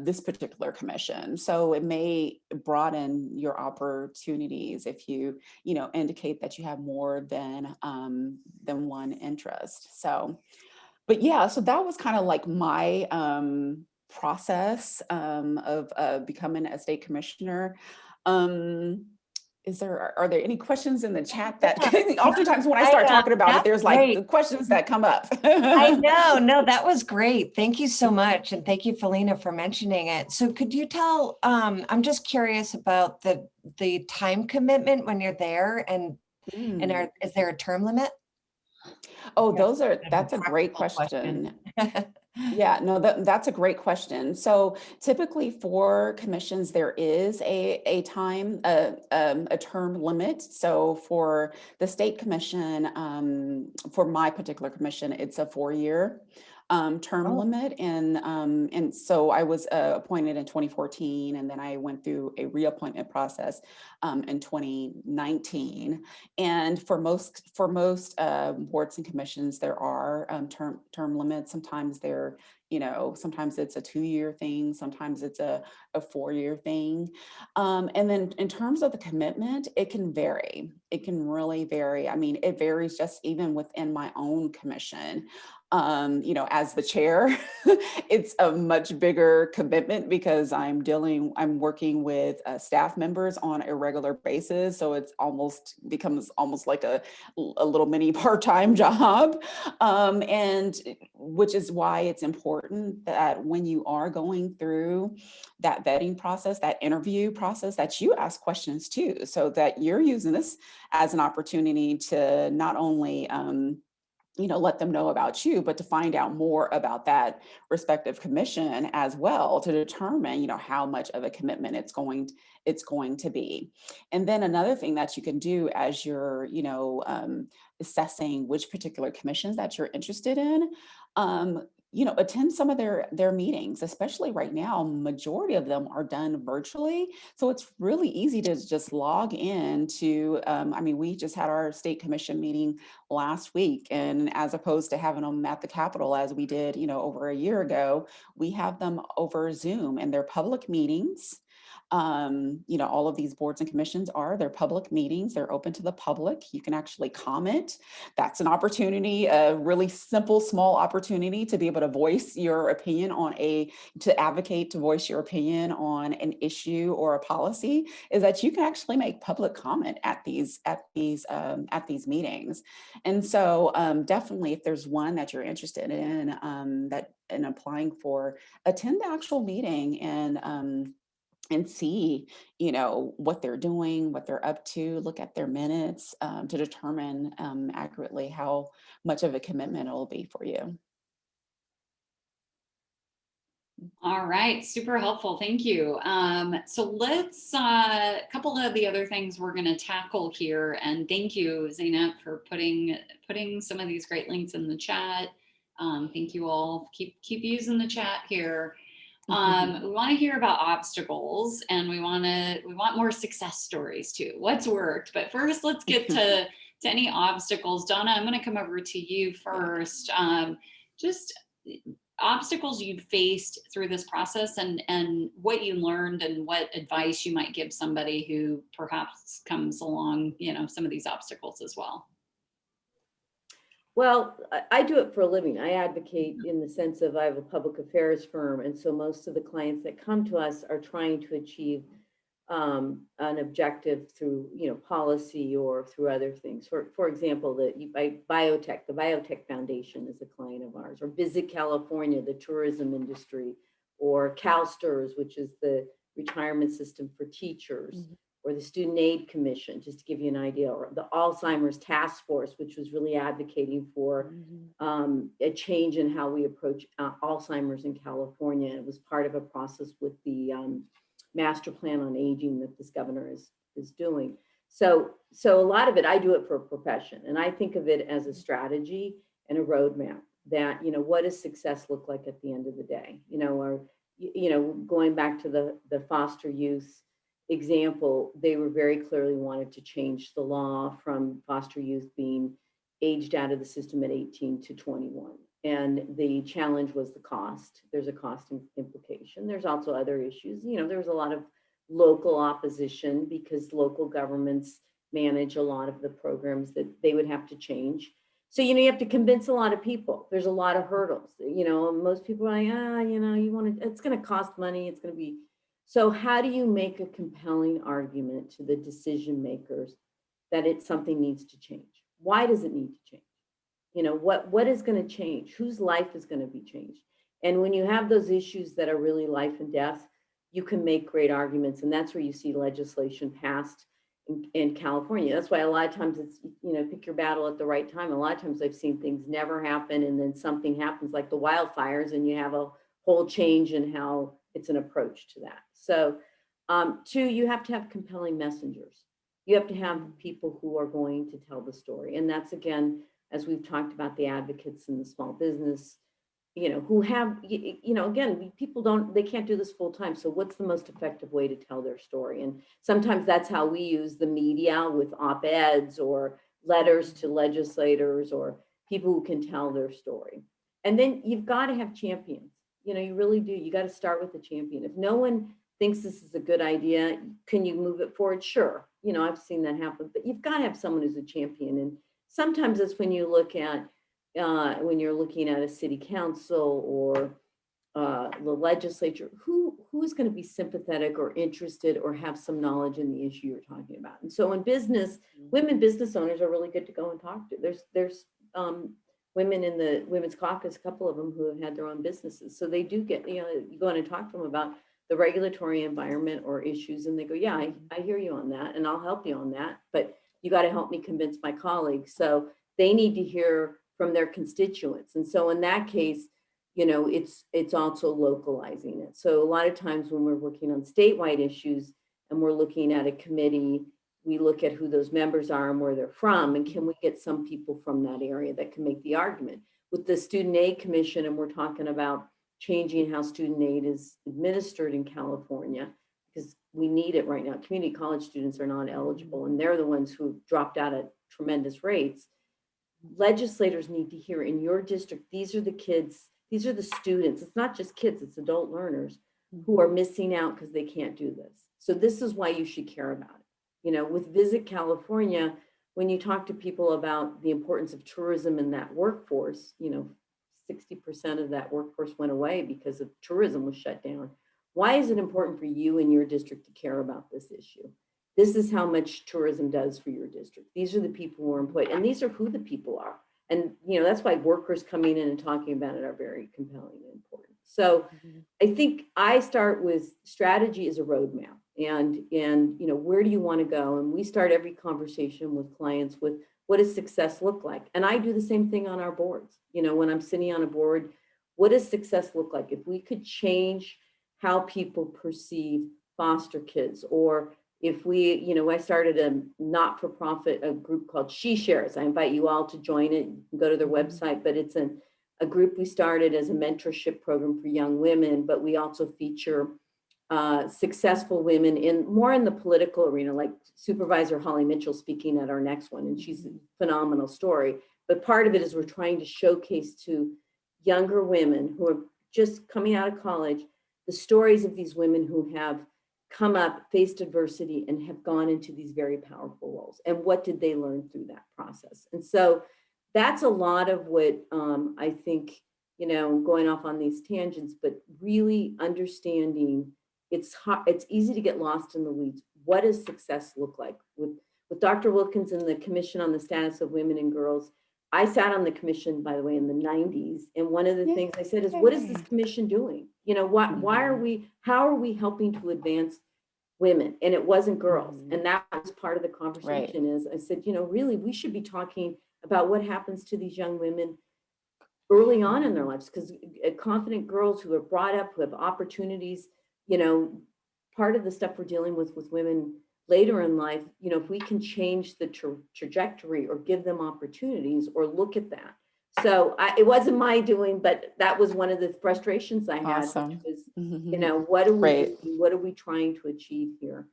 this particular commission. So it may broaden your opportunities if you, indicate that you have more than one interest. So, but yeah, so that was kind of like my process of becoming a state commissioner. Are there any questions in the chat that oftentimes when I start talking about it, there's like the questions that come up. I know, no, that was great. Thank you so much. And thank you, Felena, for mentioning it. So could you tell, I'm just curious about the time commitment when you're there and is there a term limit? Oh, that's a great question. Yeah, no, that's a great question. So typically for commissions, there is a term limit. So for the state commission, for my particular commission, it's a 4-year term limit. And so I was appointed in 2014, and then I went through a reappointment process in 2019. And for most boards and commissions, there are term limits. Sometimes they're, sometimes it's a 2-year thing, sometimes it's a 4-year thing. And then in terms of the commitment, it can vary. It can really vary. I mean, it varies just even within my own commission. As the chair, it's a much bigger commitment because I'm working with staff members on a regular basis. So it's becomes almost like a little mini part-time job. And which is why it's important that when you are going through that vetting process, that interview process, that you ask questions too, so that you're using this as an opportunity to not only let them know about you, but to find out more about that respective commission as well, to determine, how much of a commitment it's going to be. And then another thing that you can do as you're, assessing which particular commissions that you're interested in, attend some of their meetings, especially right now. Majority of them are done virtually. So it's really easy to just log in to, we just had our state commission meeting last week, and as opposed to having them at the Capitol as we did, over a year ago, we have them over Zoom, and they're public meetings. All of these boards and commissions they're public meetings. They're open to the public. You can actually comment. That's an opportunity, a really simple, small opportunity to be able to voice your opinion to voice your opinion on an issue or a policy, is that you can actually make public comment at these meetings. And so definitely, if there's one that you're interested in and applying for, attend the actual meeting and see, what they're doing, what they're up to, look at their minutes to determine accurately how much of a commitment it'll be for you. All right, super helpful. Thank you. So let's, a couple of the other things we're going to tackle here. And thank you, Zainab, for putting some of these great links in the chat. Thank you all. Keep using the chat here. We want to hear about obstacles, and we want more success stories too. What's worked? But first, let's get to any obstacles. Donna, I'm going to come over to you first. Just obstacles you've faced through this process, and what you learned, and what advice you might give somebody who perhaps comes along, some of these obstacles as well. Well, I do it for a living. I advocate in the sense of I have a public affairs firm. And so most of the clients that come to us are trying to achieve an objective through, policy or through other things. For example, the Biotech Foundation is a client of ours, or Visit California, the tourism industry, or CalSTRS, which is the retirement system for teachers. Mm-hmm. Or the Student Aid Commission, just to give you an idea, or the Alzheimer's Task Force, which was really advocating for a change in how we approach Alzheimer's in California. It was part of a process with the master plan on aging that this governor is doing. So a lot of it, I do it for a profession, and I think of it as a strategy and a roadmap that, what does success look like at the end of the day? Or, going back to the foster youth example, they were very clearly wanted to change the law from foster youth being aged out of the system at 18 to 21. And the challenge was the cost. There's a cost implication. There's also other issues. There was a lot of local opposition because local governments manage a lot of the programs that they would have to change. So, you have to convince a lot of people. There's a lot of hurdles. Most people are like, it's going to cost money. It's going to be. So how do you make a compelling argument to the decision makers that something needs to change? Why does it need to change? What is going to change? Whose life is going to be changed? And when you have those issues that are really life and death, you can make great arguments. And that's where you see legislation passed in California. That's why a lot of times it's, you know, pick your battle at the right time. A lot of times I've seen things never happen and then something happens like the wildfires and you have a whole change in how it's an approach to that. So 2, you have to have compelling messengers. You have to have people who are going to tell the story. And that's, again, as we've talked about, the advocates in the small business, you know, who have, you know, again, people they can't do this full time. So what's the most effective way to tell their story? And sometimes that's how we use the media with op-eds or letters to legislators or people who can tell their story. And then you've got to have champions. You know, you really do. You got to start with the champion. If no one thinks this is a good idea, can you move it forward? Sure. You know, I've seen that happen, but you've got to have someone who's a champion. And sometimes it's when you look at, when you're looking at a city council or the legislature, who's going to be sympathetic or interested or have some knowledge in the issue you're talking about. And so in business, women business owners are really good to go and talk to. There's women in the Women's Caucus, a couple of them who have had their own businesses. So they do get, you know, you go in and talk to them about the regulatory environment or issues, and they go, yeah, I hear you on that, and I'll help you on that, but you got to help me convince my colleagues. So they need to hear from their constituents. And so in that case, you know, it's also localizing it. So a lot of times when we're working on statewide issues and we're looking at a committee, we look at who those members are and where they're from, and can we get some people from that area that can make the argument. With the Student Aid Commission, and we're talking about changing how student aid is administered in California, because we need it right now. Community college students are not eligible, and they're the ones who dropped out at tremendous rates. Legislators need to hear in your district, these are the kids, these are the students. It's not just kids, it's adult learners who are missing out because they can't do this. So this is why you should care about it. You know, with Visit California, when you talk to people about the importance of tourism in that workforce, you know, 60% of that workforce went away because of tourism was shut down. Why is it important for you in your district to care about this issue? This is how much tourism does for your district. These are the people who are employed, and these are who the people are. And, you know, that's why workers coming in and talking about it are very compelling and important. So I think I start with strategy as a roadmap, and you know, where do you want to go? And we start every conversation with clients with, what does success look like? And I do the same thing on our boards. You know, when I'm sitting on a board, what does success look like? If we could change how people perceive foster kids, or if we, you know, I started a not-for-profit, a group called She Shares. I invite you all to join it. You can go to their website, but it's a group we started as a mentorship program for young women, but we also feature successful women more in the political arena, like Supervisor Holly Mitchell speaking at our next one, and she's a phenomenal story. But part of it is we're trying to showcase to younger women who are just coming out of college, the stories of these women who have come up, faced adversity, and have gone into these very powerful roles. And what did they learn through that process? And so that's a lot of what I think, you know, going off on these tangents, but really understanding it's easy to get lost in the weeds. What does success look like? With Dr. Wilkins and the Commission on the Status of Women and Girls, I sat on the commission, by the way, in the 90s. And one of the things I said is, what is this commission doing? You know, how are we helping to advance women? And it wasn't girls. And that was part of the conversation. Is I said, you know, really, we should be talking about what happens to these young women early on in their lives, because confident girls who are brought up, who have opportunities, you know, part of the stuff we're dealing with women later in life, you know, if we can change the trajectory or give them opportunities or look at that. So it wasn't my doing, but that was one of the frustrations I had, which was, you know, what are we doing? What are we trying to achieve here?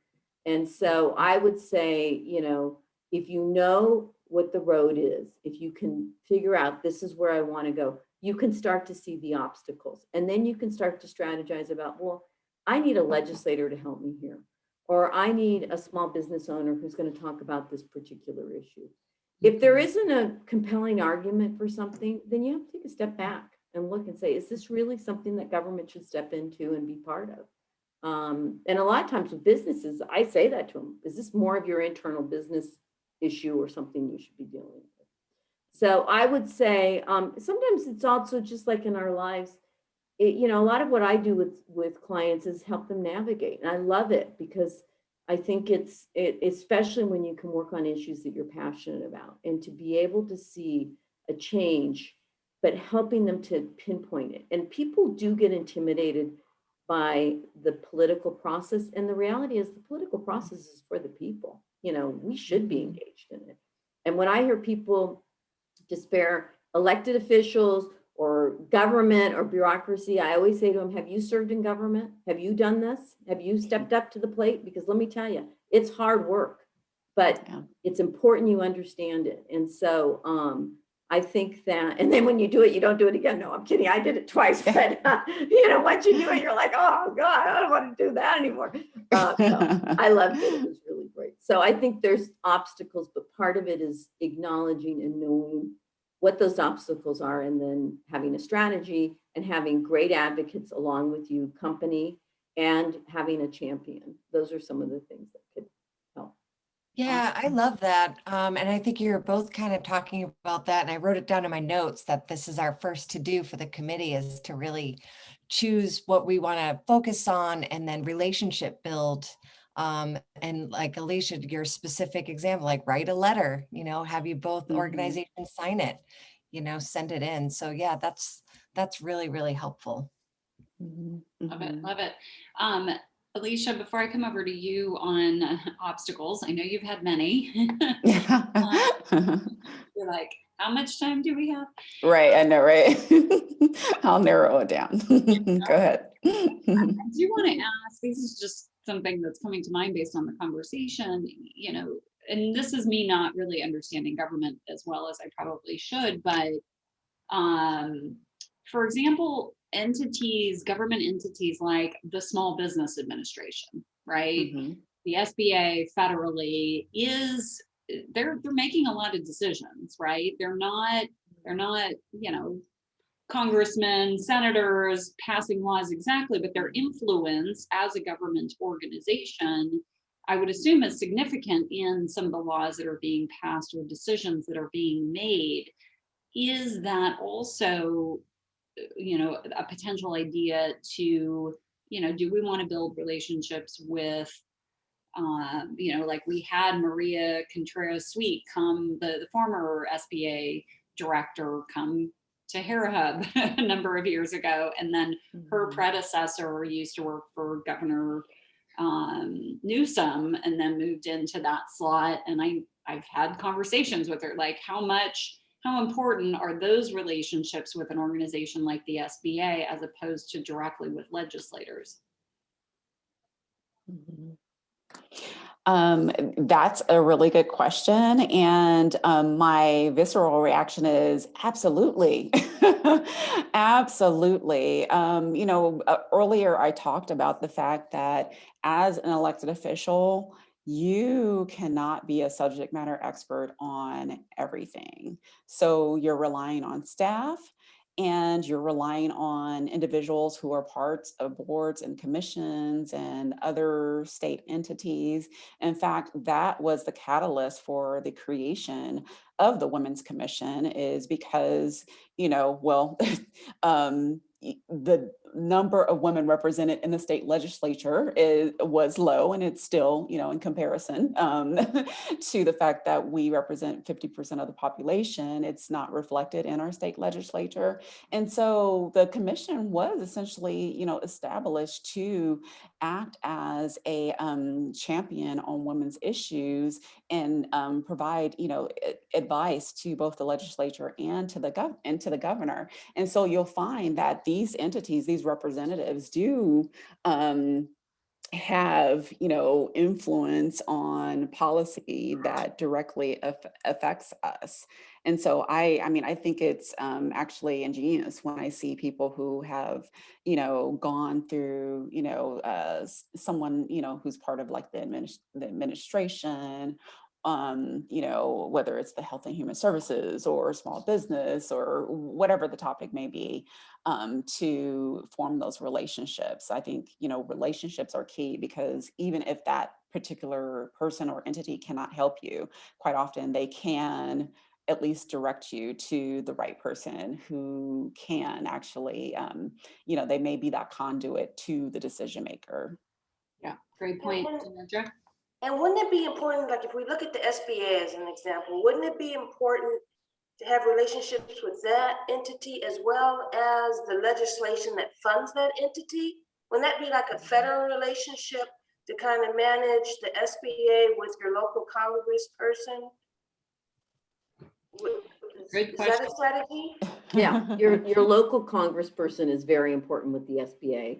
And so I would say, you know, if you know what the road is, if you can figure out this is where I want to go, you can start to see the obstacles. And then you can start to strategize about, well, I need a legislator to help me here, or I need a small business owner who's going to talk about this particular issue. If there isn't a compelling argument for something, then you have to take a step back and look and say, is this really something that government should step into and be part of? And a lot of times with businesses, I say that to them, is this more of your internal business issue or something you should be dealing with? So I would say sometimes it's also just like in our lives, you know, a lot of what I do with clients is help them navigate. And I love it because I think especially when you can work on issues that you're passionate about, and to be able to see a change, but helping them to pinpoint it. And people do get intimidated by the political process. And the reality is the political process is for the people. You know, we should be engaged in it. And when I hear people despair elected officials or government or bureaucracy, I always say to them, have you served in government? Have you done this? Have you stepped up to the plate? Because let me tell you, it's hard work, but it's important you understand it. And so I think that, and then when you do it, you don't do it again. No, I'm kidding. I did it twice, but you know, once you do it, you're like, oh God, I don't want to do that anymore. No, I loved it. It was really great. So I think there's obstacles, but part of it is acknowledging and knowing what those obstacles are, and then having a strategy and having great advocates along with you, company, and having a champion. Those are some of the things that could help. Yeah, I love that. And I think you're both kind of talking about that. And I wrote it down in my notes that this is our first to do for the committee, is to really choose what we want to focus on and then relationship build. And like Alisha, your specific example, like write a letter, you know, have you both organizations sign it, you know, send it in. So yeah, that's really, really helpful. Love it, love it. Alisha, before I come over to you on obstacles, I know you've had many. You're like, how much time do we have? Right, I know, right? I'll narrow it down. Go ahead. I do want to ask, this is just something that's coming to mind based on the conversation, you know, and this is me not really understanding government as well as I probably should, but for example, government entities like the Small Business Administration, right? The SBA federally they're making a lot of decisions, right? They're not, you know, congressmen, senators passing laws exactly, but their influence as a government organization, I would assume, is significant in some of the laws that are being passed or decisions that are being made. Is that also, you know, a potential idea to, you know, do we want to build relationships with, you know, like we had Maria Contreras-Sweet the former SBA director come to Hub a number of years ago, and then her predecessor used to work for Governor Newsom and then moved into that slot. And I've had conversations with her, like how important are those relationships with an organization like the SBA as opposed to directly with legislators? That's a really good question. And my visceral reaction is absolutely. Absolutely. You know, earlier I talked about the fact that as an elected official, you cannot be a subject matter expert on everything. So you're relying on staff, and you're relying on individuals who are parts of boards and commissions and other state entities. In fact, that was the catalyst for the creation of the Women's Commission, is because, you know, well, the number of women represented in the state legislature was low, and it's still, you know, in comparison to the fact that we represent 50% of the population, it's not reflected in our state legislature. And so the commission was essentially, you know, established to act as a champion on women's issues and provide, you know, advice to both the legislature and to the governor. And so you'll find that these entities, these representatives, do have, you know, influence on policy that directly affects us. And so I mean, I think it's actually ingenious when I see people who have, you know, gone through, you know, someone, you know, who's part of like the administration, you know, whether it's the Health and Human Services or small business or whatever the topic may be, to form those relationships. I think, you know, relationships are key, because even if that particular person or entity cannot help you, quite often they can at least direct you to the right person who can actually, you know, they may be that conduit to the decision maker. Yeah, great point, Demetria. And wouldn't it be important, like if we look at the SBA as an example, wouldn't it be important to have relationships with that entity as well as the legislation that funds that entity? Wouldn't that be like a federal relationship to kind of manage the SBA with your local congressperson? Good Is that a strategy? Yeah, your local congressperson is very important with the SBA.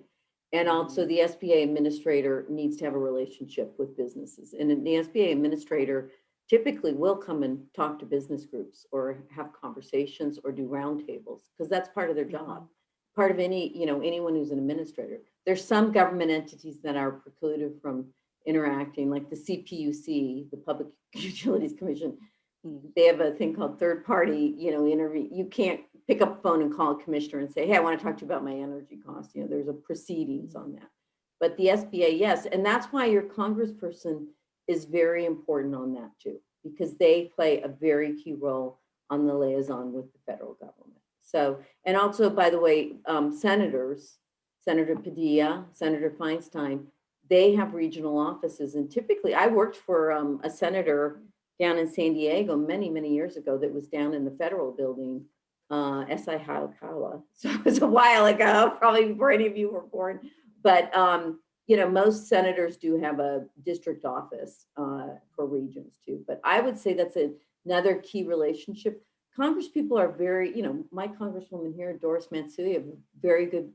And also the SBA administrator needs to have a relationship with businesses. And the SBA administrator typically will come and talk to business groups or have conversations or do roundtables, because that's part of their job. Part of anyone who's an administrator. There's some government entities that are precluded from interacting, like the CPUC, the Public Utilities Commission. They have a thing called third party, interview. You can't pick up the phone and call a commissioner and say, hey, I want to talk to you about my energy costs. There's a proceedings on that. But the SBA, yes. And that's why your congressperson is very important on that too, because they play a very key role on the liaison with the federal government. So, and also, by the way, senators, Senator Padilla, Senator Feinstein, they have regional offices. And typically, I worked for a senator down in San Diego many, many years ago that was down in the federal building, S.I. Hayakawa. So it was a while ago, probably before any of you were born. But, most senators do have a district office for regions too. But I would say that's another key relationship. Congress people are very, my congresswoman here, Doris Matsui, have a very good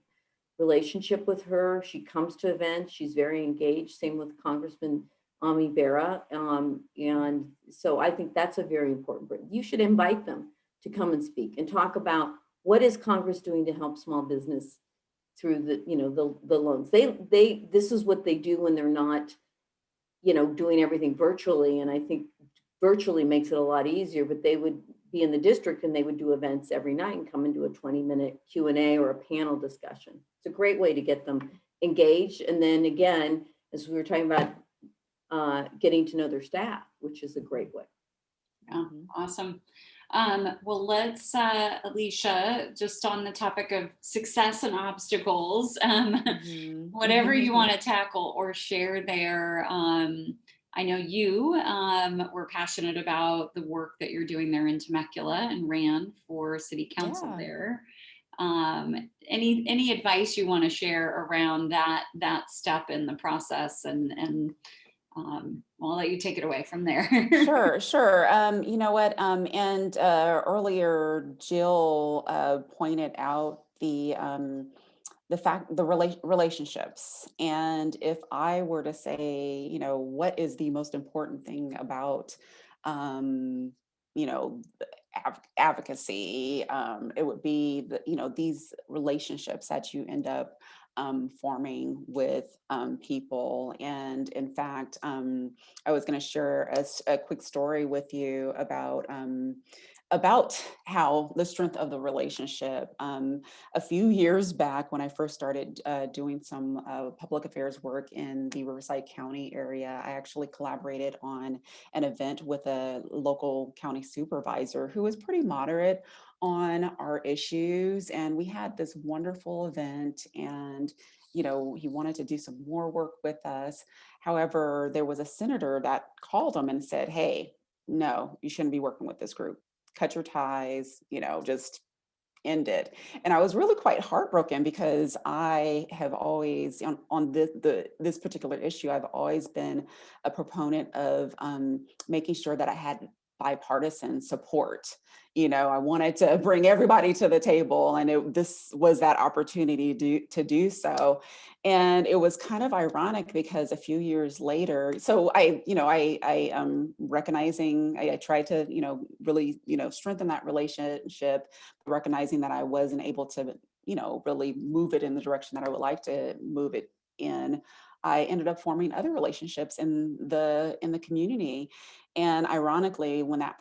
relationship with her. She comes to events. She's very engaged. Same with Congressman Ami Bera. And so I think that's a very important point. You should invite them to come and speak and talk about what is Congress doing to help small business through the loans. This is what they do when they're not, doing everything virtually. And I think virtually makes it a lot easier, but they would be in the district and they would do events every night and come and do a 20-minute Q&A or a panel discussion. It's a great way to get them engaged. And then again, as we were talking about, getting to know their staff, which is a great way. Yeah, awesome. Well, let's, Alisha, just on the topic of success and obstacles, whatever you want to tackle or share there. I know you were passionate about the work that you're doing there in Temecula and ran for city council there. Any advice you want to share around that step in the process, and I'll let you take it away from there. Sure. You know what? And earlier, Jill pointed out the relationships. And if I were to say, what is the most important thing about, advocacy, it would be these relationships that you end up forming with people. And in fact, I was going to share a quick story with you about how the strength of the relationship. A few years back, when I first started doing some public affairs work in the Riverside County area, I actually collaborated on an event with a local county supervisor who was pretty moderate on our issues. And we had this wonderful event, and he wanted to do some more work with us. However, there was a senator that called him and said, hey, no, you shouldn't be working with this group. Cut your ties, just end it. And I was really quite heartbroken, because I have always, on this particular issue, I've always been a proponent of making sure that I had bipartisan support. I wanted to bring everybody to the table, and this was that opportunity to do so. And it was kind of ironic, because a few years later, so I recognizing, I tried to, really, strengthen that relationship, recognizing that I wasn't able to, really move it in the direction that I would like to move it in. I ended up forming other relationships in the community. And ironically, when that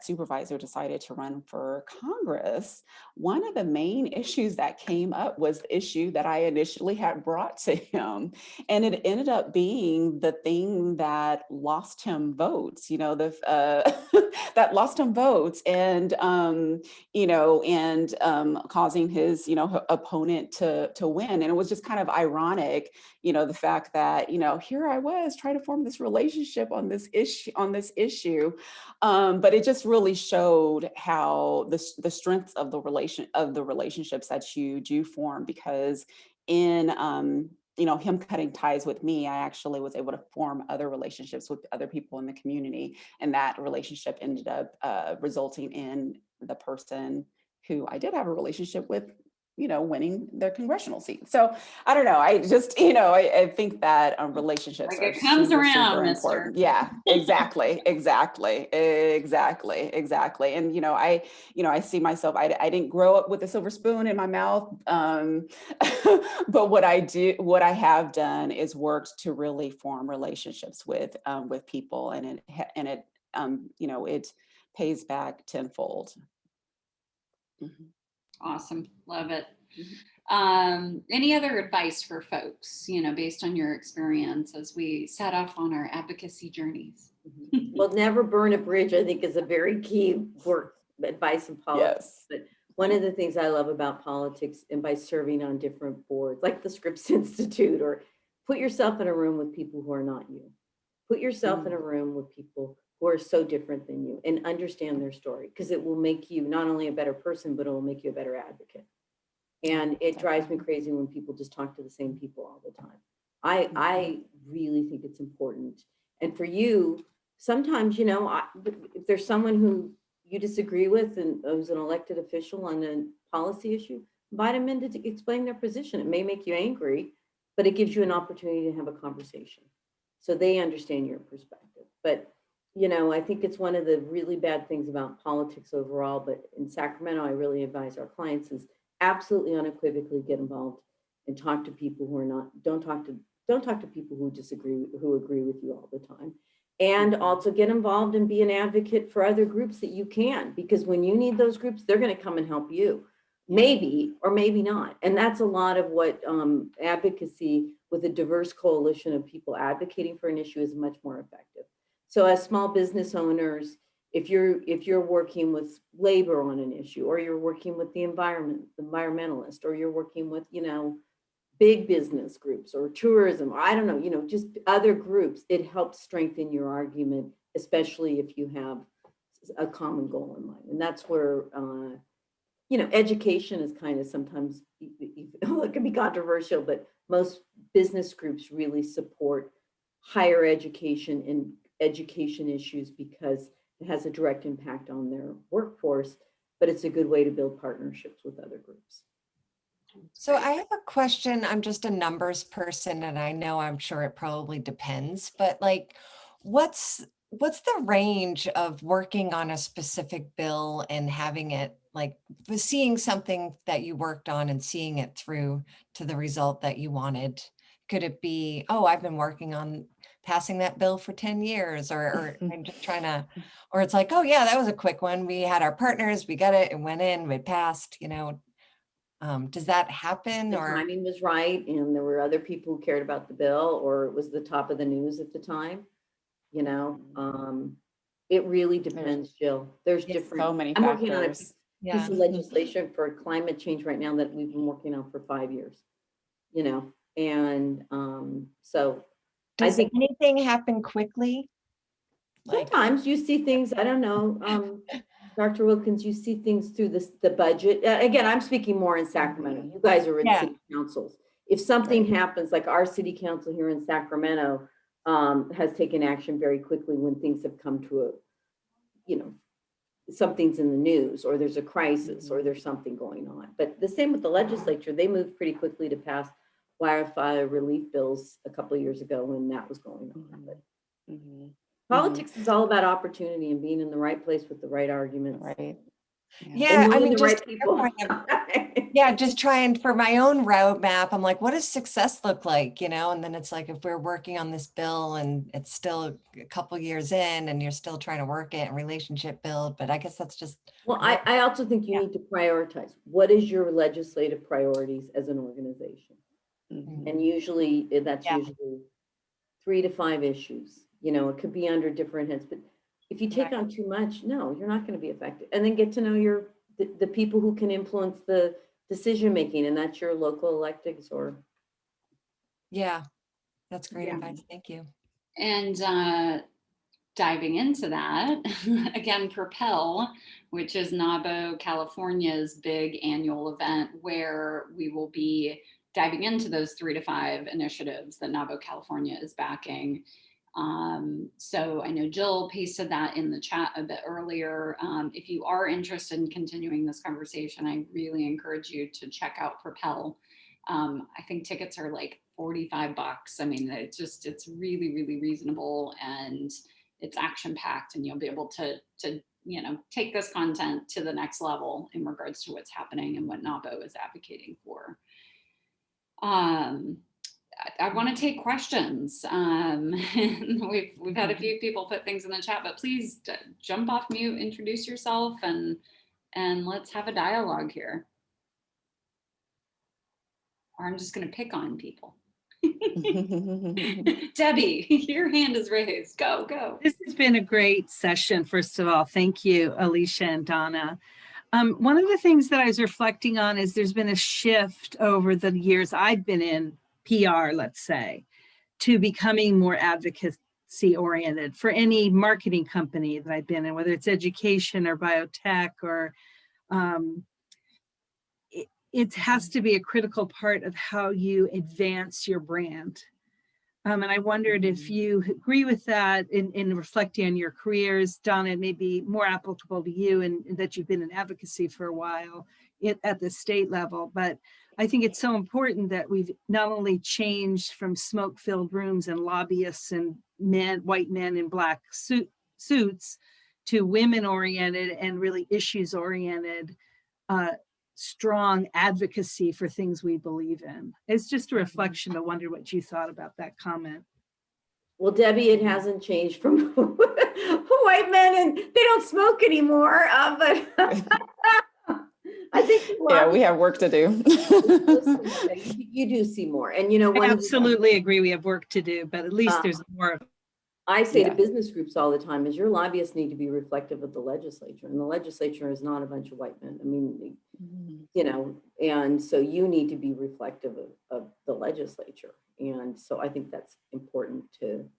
supervisor decided to run for Congress, one of the main issues that came up was the issue that I initially had brought to him. And it ended up being the thing that lost him votes, that lost him votes and, causing his, opponent to win. And it was just kind of ironic, the fact that, here I was trying to form this relationship on this issue. But it just really showed how the strengths of the relationships that you do form, because in, him cutting ties with me, I actually was able to form other relationships with other people in the community. And that relationship ended up resulting in the person who I did have a relationship with, winning their congressional seat. So I don't know. I just, I think that relationships Like are it comes super, around, super mister. important. Yeah, exactly. And, I see myself, I didn't grow up with a silver spoon in my mouth. But what I have done is worked to really form relationships with people, and it pays back tenfold. Mm-hmm. Awesome. Love it. Mm-hmm. Any other advice for folks, based on your experience as we set off on our advocacy journeys? Well, never burn a bridge, I think, is a very key advice in politics. Yes. But one of the things I love about politics, and by serving on different boards, like the Scripps Institute, or put yourself in a room with people who are not you. Put yourself in a room with people who are so different than you, and understand their story, because it will make you not only a better person, but it will make you a better advocate. And it drives me crazy when people just talk to the same people all the time. I really think it's important. And for you, sometimes, if there's someone who you disagree with and who's an elected official on a policy issue, invite them in to explain their position. It may make you angry, but it gives you an opportunity to have a conversation so they understand your perspective. But I think it's one of the really bad things about politics overall, but in Sacramento, I really advise our clients is absolutely unequivocally get involved and talk to people who are not, don't talk to people who agree with you all the time. And also get involved and be an advocate for other groups that you can, because when you need those groups, they're going to come and help you, maybe, or maybe not. And that's a lot of what advocacy with a diverse coalition of people advocating for an issue is much more effective. So as small business owners, if you're working with labor on an issue, or you're working with the environmentalist, or you're working with, big business groups or tourism, or I don't know, just other groups, it helps strengthen your argument, especially if you have a common goal in mind. And that's where, education is kind of sometimes, it can be controversial, but most business groups really support higher education and education issues because it has a direct impact on their workforce, but it's a good way to build partnerships with other groups. So I have a question. I'm just a numbers person, and I'm sure it probably depends, but what's the range of working on a specific bill and having it seeing something that you worked on and seeing it through to the result that you wanted? Could it be, I've been working on passing that bill for 10 years, or I'm just trying to, or it's like, yeah, that was a quick one. We had our partners, we got it, it went in, we passed, does that happen? The timing was right, and there were other people who cared about the bill, or it was the top of the news at the time. It really depends, Jill. There's different. So many I'm factors. working on a piece of legislation for climate change right now that we've been working on for 5 years. And so does I think anything happen quickly? Sometimes you see things. I don't know. Dr. Wilkins, you see things through the budget. Again, I'm speaking more in Sacramento. You guys are in city councils. If something happens, like our city council here in Sacramento has taken action very quickly when things have come to something's in the news, or there's a crisis, or there's something going on. But the same with the legislature. They moved pretty quickly to pass wildfire relief bills a couple of years ago when that was going on. But politics is all about opportunity and being in the right place with the right arguments. Right. Yeah, And I knowing mean, the just right people. yeah, just trying for my own roadmap. I'm like, what does success look like? And then it's like, if we're working on this bill and it's still a couple years in and you're still trying to work it and relationship build, but I guess that's just. Well, I also think you need to prioritize. What is your legislative priorities as an organization? And usually that's usually 3 to 5 issues. It could be under different heads, but if you take on too much, no, you're not going to be effective. And then get to know the people who can influence the decision making, and that's your local electeds or. Yeah, that's great advice. Thank you. And diving into that, again, Propel, which is NAWBO California's big annual event where we will be diving into those 3 to 5 initiatives that NAWBO California is backing. So I know Jill pasted that in the chat a bit earlier. If you are interested in continuing this conversation, I really encourage you to check out Propel. I think tickets are like $45. I mean, it's really, really reasonable, and it's action packed, and you'll be able to take this content to the next level in regards to what's happening and what NAWBO is advocating for. I want to take questions. We've had a few people put things in the chat, but please jump off mute, introduce yourself, and let's have a dialogue here. Or I'm just going to pick on people. Debbie, your hand is raised. Go. This has been a great session. First of all, thank you, Alisha and Donna. One of the things that I was reflecting on is there's been a shift over the years I've been in PR, let's say, to becoming more advocacy oriented for any marketing company that I've been in, whether it's education or biotech or it has to be a critical part of how you advance your brand. And I wondered if you agree with that in reflecting on your careers. Donna, it may be more applicable to you and that you've been in advocacy for a while at the state level. But I think it's so important that we've not only changed from smoke-filled rooms and lobbyists and white men in black suits to women-oriented and really issues-oriented strong advocacy for things we believe in. It's just a reflection. I wonder what you thought about that comment. Well, Debbie, it hasn't changed from white men, and they don't smoke anymore. But I think we have work to do. You do see more, and I absolutely agree. We have work to do, but at least there's more of it. I say to business groups all the time is your lobbyists need to be reflective of the legislature, and the legislature is not a bunch of white men. I mean, and so you need to be reflective of the legislature. And so I think that's important to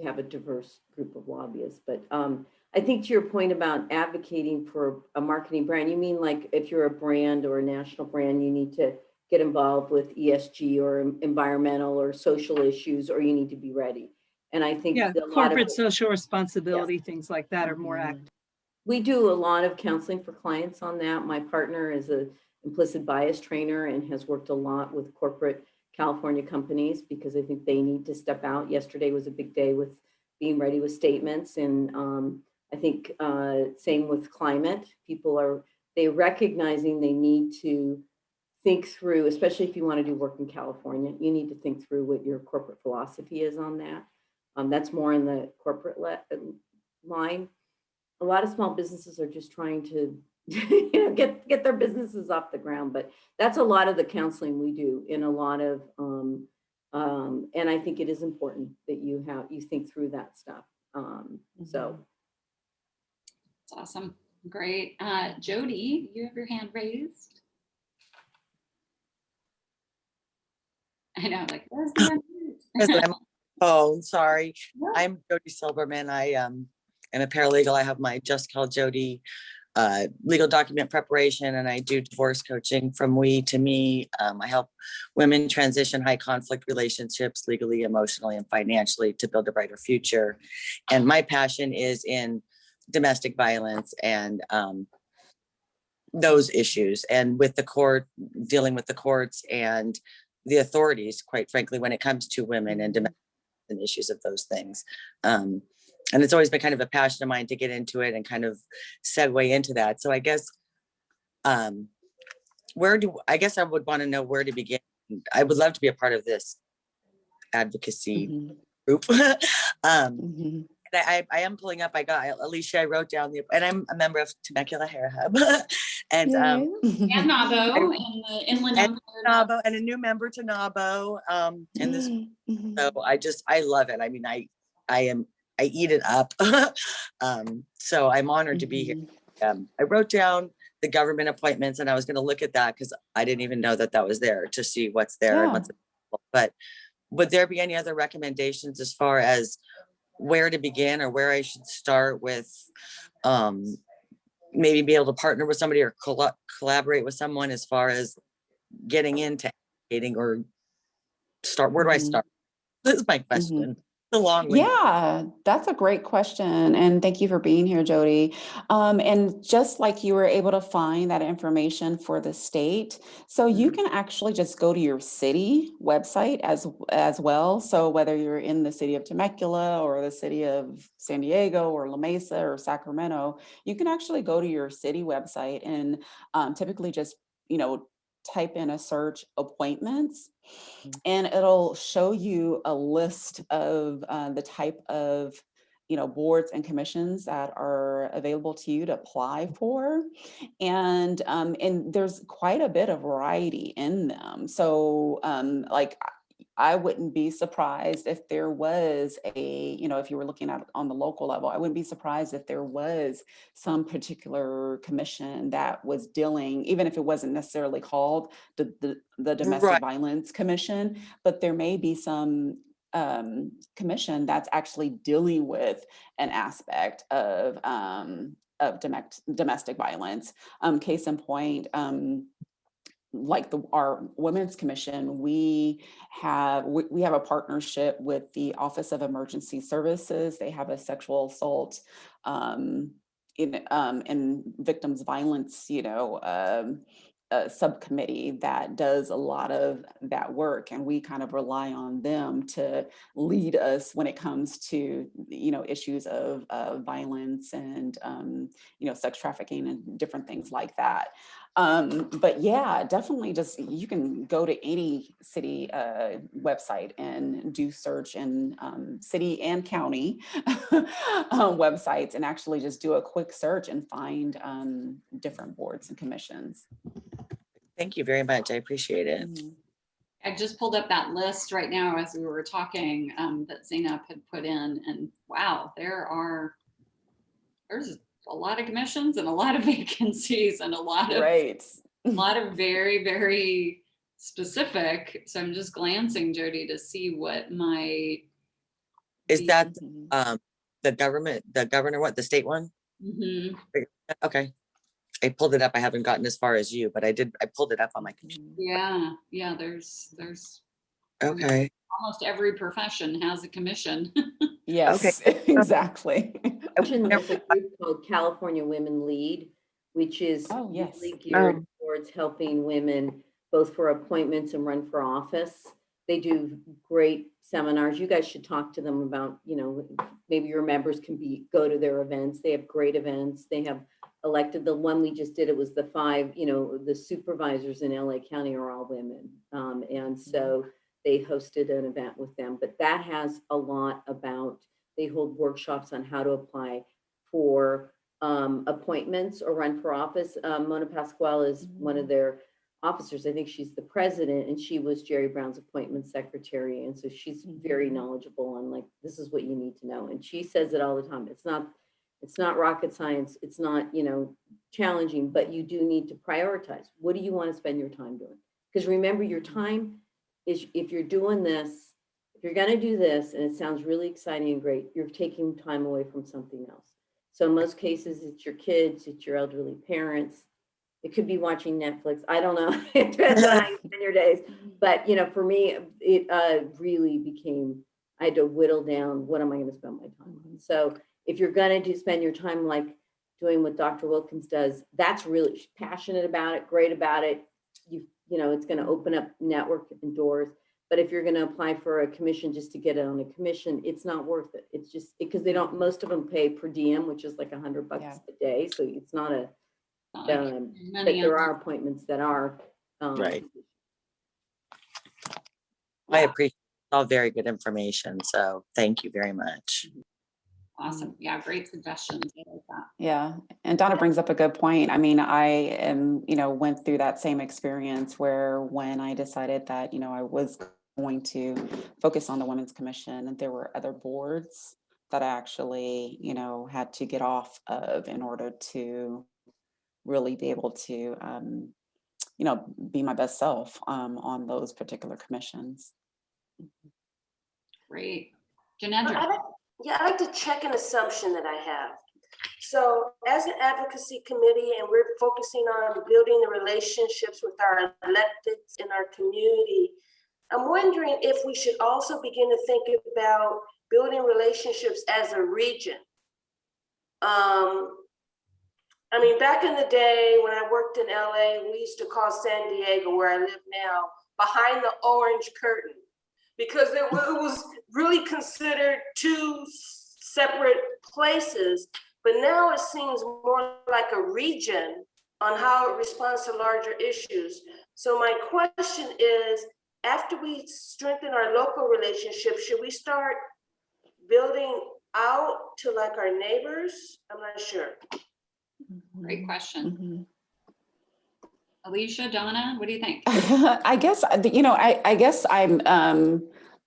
have a diverse group of lobbyists. But I think to your point about advocating for a marketing brand, you mean like if you're a brand or a national brand, you need to get involved with ESG or environmental or social issues, or you need to be ready. And I think corporate social responsibility, things like that are more active. We do a lot of counseling for clients on that. My partner is an implicit bias trainer and has worked a lot with corporate California companies because I think they need to step out. Yesterday was a big day with being ready with statements. And I think same with climate, they're recognizing they need to think through, especially if you want to do work in California, you need to think through what your corporate philosophy is on that. That's more in the corporate line. A lot of small businesses are just trying to get their businesses off the ground, but that's a lot of the counseling we do in a lot of, and I think it is important that you think through that stuff. So. That's awesome. Great. Jody, you have your hand raised. I know, like, where's the I'm phone, sorry. Yeah. I'm Jody Silberman. I am a paralegal. I have my Just Call Jody legal document preparation, and I do divorce coaching from we to me. I help women transition high conflict relationships legally, emotionally, and financially to build a brighter future. And my passion is in domestic violence and those issues, and with the court, dealing with the courts and the authorities, quite frankly, when it comes to women and domestic issues of those things. and it's always been kind of a passion of mine to get into it and kind of segue into that. So I guess, I guess I would want to know where to begin. I would love to be a part of this advocacy group. And I am pulling up, I got Alisha, I wrote down and I'm a member of Temecula Hair Hub. And and NAWBO and the Inland Empire. NAWBO, and a new member to NAWBO. And this, so I love it. I mean, I eat it up. So I'm honored to be here. I wrote down the government appointments, and I was going to look at that because I didn't even know that was there, to see what's there and what's available. But would there be any other recommendations as far as where to begin or where I should start with, maybe be able to partner with somebody or collaborate with someone as far as getting into advocating, or start? Where do I start? This is my question. A long way. Yeah, that's a great question. And thank you for being here, Jody. And just like you were able to find that information for the state, so you can actually just go to your city website as well. So whether you're in the city of Temecula or the city of San Diego or La Mesa or Sacramento, you can actually go to your city website and typically just, type in a search appointments, and it'll show you a list of the type of boards and commissions that are available to you to apply for, and there's quite a bit of variety in them. So like, I wouldn't be surprised if there was if you were looking at it on the local level, I wouldn't be surprised if there was some particular commission that was dealing, even if it wasn't necessarily called the Domestic Violence Commission, but there may be some commission that's actually dealing with an aspect of domestic violence. Case in point, like our Women's Commission, we have a partnership with the Office of Emergency Services. They have a sexual assault and victims violence, subcommittee that does a lot of that work, and we kind of rely on them to lead us when it comes to issues of violence and sex trafficking and different things like that. But yeah, definitely you can go to any city website and do search in city and county websites, and actually just do a quick search and find different boards and commissions. Thank you very much. I appreciate it. I just pulled up that list right now as we were talking that Zainab had put in, and wow, there's a lot of commissions and a lot of vacancies and a lot of very, very specific. So I'm just glancing, Jody, to see what might. Is that the governor, what, the state one? Okay. I pulled it up. I haven't gotten as far as you, but I pulled it up on my computer. Yeah. There's okay. Almost every profession has a commission. Yes, okay. Exactly. There's a group called California Women Lead, which is really geared towards helping women both for appointments and run for office. They do great seminars. You guys should talk to them about, maybe your members can go to their events. They have great events. They have elected, the one we just did, it was the 5, the supervisors in LA County are all women. And so they hosted an event with them, but that has a lot about, they hold workshops on how to apply for appointments or run for office. Mona Pasquale is one of their officers. I think she's the president, and she was Jerry Brown's appointment secretary. And so she's very knowledgeable on, like, this is what you need to know. And she says it all the time. It's not rocket science. It's not, challenging, but you do need to prioritize. What do you want to spend your time doing? Because remember, your time is, if you're doing this, if you're going to do this, and it sounds really exciting and great, you're taking time away from something else. So in most cases, it's your kids, it's your elderly parents. It could be watching Netflix. I don't know. It depends on how you spend your days. But, for me, it really became, I had to whittle down, what am I going to spend my time on? So if you're going to spend your time like doing what Dr. Wilkins does, that's really passionate about it, great about it. It's going to open up network and doors. But if you're going to apply for a commission just to get it on a commission, it's not worth it. It's just because they don't, most of them pay per diem, which is like $100 a day. So it's not a, but there are appointments that are. Right. I appreciate all very good information. So thank you very much. Awesome. Yeah, great suggestions. I like that. Yeah, and Donna brings up a good point. I mean, I am, went through that same experience where when I decided that, I was going to focus on the Women's Commission, and there were other boards that I actually, had to get off of in order to really be able to, be my best self on those particular commissions. Great. Janendra. Yeah, I'd like to check an assumption that I have. So as an advocacy committee, and we're focusing on building the relationships with our electeds in our community, I'm wondering if we should also begin to think about building relationships as a region. I mean, back in the day when I worked in LA, we used to call San Diego, where I live now, behind the orange curtain, because it was really considered two separate places. But now it seems more like a region on how it responds to larger issues. So my question is, after we strengthen our local relationships, should we start building out to like our neighbors? I'm not sure. Great question. Alisha, Donna, what do you think? I guess, I guess I'm,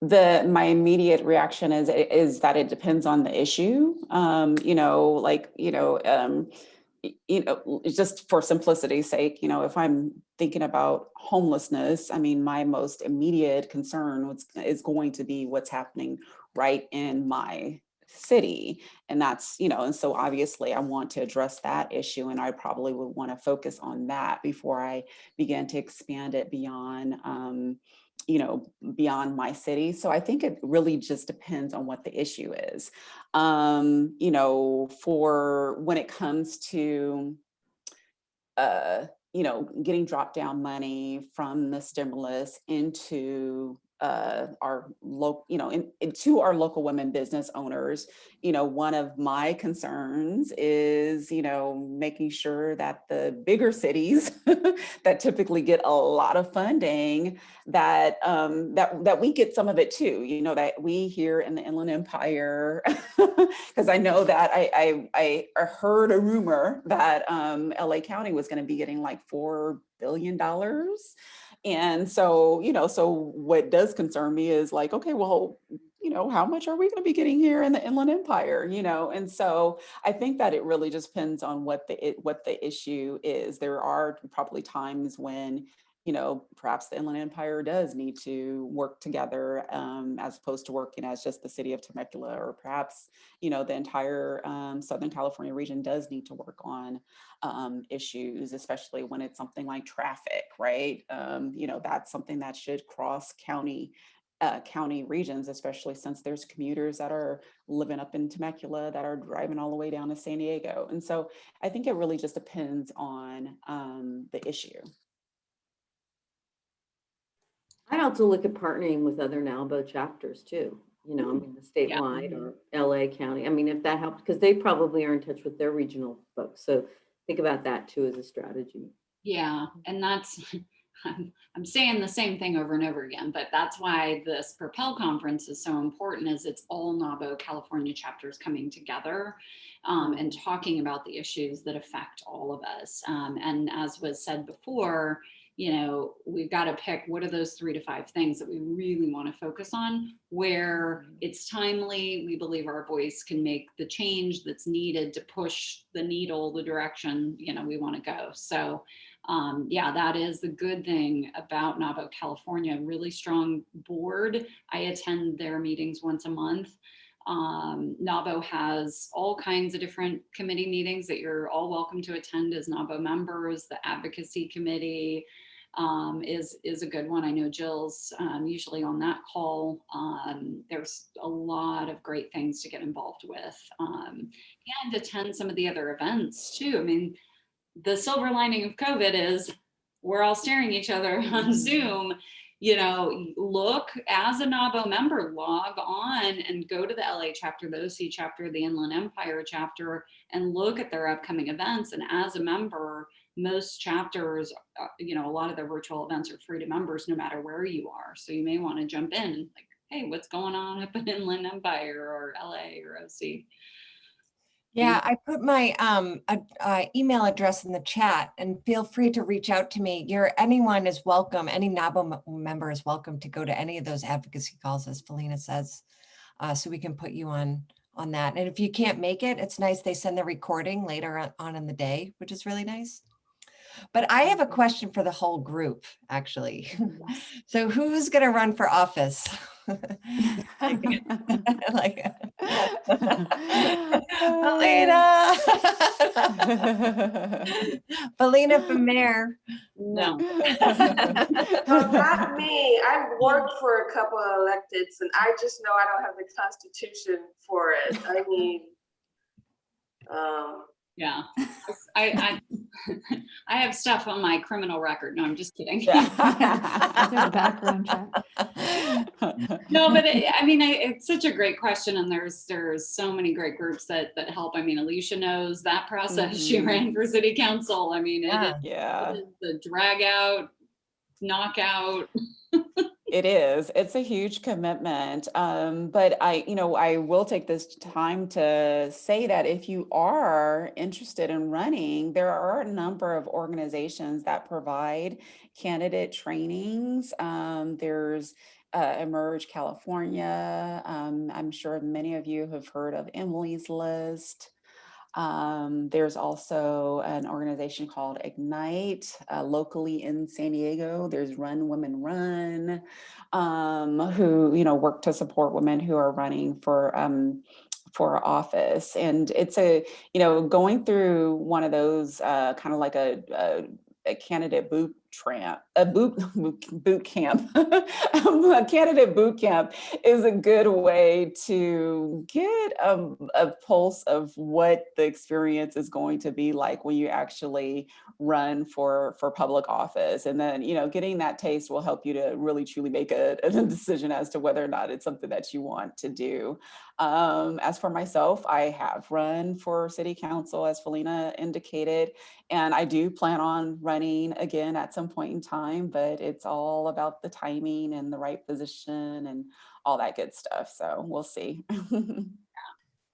my immediate reaction is that it depends on the issue. Just for simplicity's sake, if I'm thinking about homelessness, I mean, my most immediate concern is going to be what's happening right in my city. And that's, and so obviously I want to address that issue, and I probably would want to focus on that before I begin to expand it beyond, beyond my city. So I think it really just depends on what the issue is. For when it comes to, getting drop down money from the stimulus into our local, into our local women business owners, one of my concerns is, making sure that the bigger cities that typically get a lot of funding, that that we get some of it too, that we here in the Inland Empire, because I know that I heard a rumor that LA County was going to be getting like $4 billion. And so, so what does concern me is like, okay, well, how much are we going to be getting here in the Inland Empire, And so I think that it really just depends on what the issue is. There are probably times when, perhaps the Inland Empire does need to work together as opposed to working as just the city of Temecula, or perhaps, the entire Southern California region does need to work on issues, especially when it's something like traffic, right? That's something that should cross county regions, especially since there's commuters that are living up in Temecula that are driving all the way down to San Diego. And so I think it really just depends on the issue. I'd also look at partnering with other NAWBO chapters too, I mean, the statewide or LA County. I mean, if that helps, because they probably are in touch with their regional folks. So think about that too as a strategy. Yeah, and that's, I'm saying the same thing over and over again, but that's why this Propel conference is so important, is it's all NAWBO California chapters coming together and talking about the issues that affect all of us. And as was said before, we've got to pick what are those 3 to 5 things that we really want to focus on, where it's timely. We believe our voice can make the change that's needed to push the needle, the direction, we want to go. So that is the good thing about NAWBO California, really strong board. I attend their meetings once a month. NAWBO has all kinds of different committee meetings that you're all welcome to attend as NAWBO members. The advocacy committee is a good one. I know Jill's usually on that call. There's a lot of great things to get involved with and attend some of the other events too. I mean, the silver lining of COVID is we're all staring at each other on Zoom. you know, look as a NAWBO member, log on and go to the LA chapter, the OC chapter, the Inland Empire chapter, and look at their upcoming events. And as a member, most chapters, you know, a lot of their virtual events are free to members no matter where you are. So you may want to jump in, like, hey, what's going on up in Inland Empire or LA or OC? Yeah, I put my email address in the chat, and feel free to reach out to me. Anyone is welcome. Any NAWBO member is welcome to go to any of those advocacy calls, as Felena says, so we can put you on that. And if you can't make it, it's nice they send the recording later on in the day, which is really nice. But I have a question for the whole group, actually. So who's going to run for office? Like, Felena. Felena for mayor. No. Not me. I've worked for a couple of electeds, and I just know I don't have the constitution for it. I mean, yeah, I have stuff on my criminal record. No, I'm just kidding. Background check. No, but I mean, it's such a great question, and there's so many great groups that help. I mean, Alisha knows that process. She ran for city council. I mean, it is the drag out, knockout. It is. It's a huge commitment. But I will take this time to say that if you are interested in running, there are a number of organizations that provide candidate trainings. There's Emerge California. I'm sure many of you have heard of Emily's List. There's also an organization called Ignite, locally in San Diego. There's Run Women Run, who, work to support women who are running for office. And it's going through one of those kind of like a candidate boot camp. A candidate boot camp is a good way to get a pulse of what the experience is going to be like when you actually run for public office. And then, getting that taste will help you to really truly make a decision as to whether or not it's something that you want to do. As for myself, I have run for city council, as Felena indicated, and I do plan on running again at some point in time, but it's all about the timing and the right position and all that good stuff. So we'll see.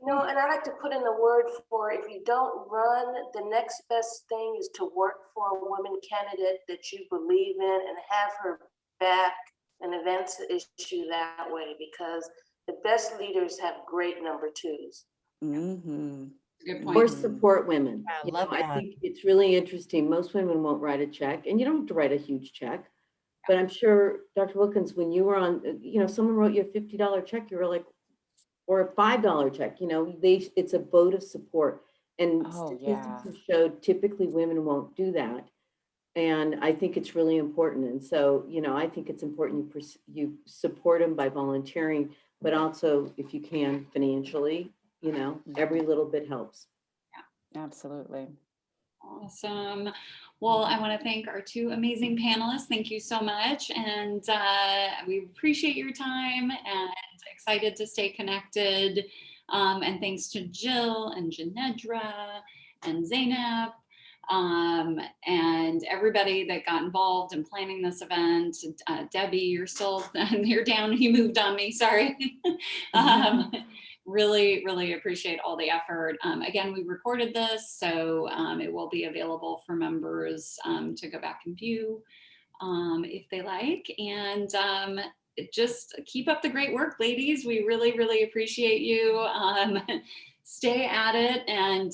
No, and I like to put in a word for, if you don't run, the next best thing is to work for a woman candidate that you believe in and have her back and advance the issue that way, because the best leaders have great number twos. Mm-hmm. Good point. Or support women. I love that. I think it's really interesting. Most women won't write a check, and you don't have to write a huge check. But I'm sure, Dr. Wilkins, when you were on, someone wrote you a $50 check, you were like, or a $5 check, it's a vote of support. And statistics have showed typically women won't do that. And I think it's really important. And so, I think it's important you support them by volunteering, but also if you can financially, every little bit helps. Yeah, absolutely. Awesome. Well, I want to thank our two amazing panelists. Thank you so much. And we appreciate your time and excited to stay connected. And thanks to Jill and Janedra and Zainab and everybody that got involved in planning this event. Debbie, you're down. You moved on me. Sorry. Really, really appreciate all the effort. Again, we recorded this, so it will be available for members to go back and view if they like. And just keep up the great work, ladies. We really, really appreciate you. Stay at it, and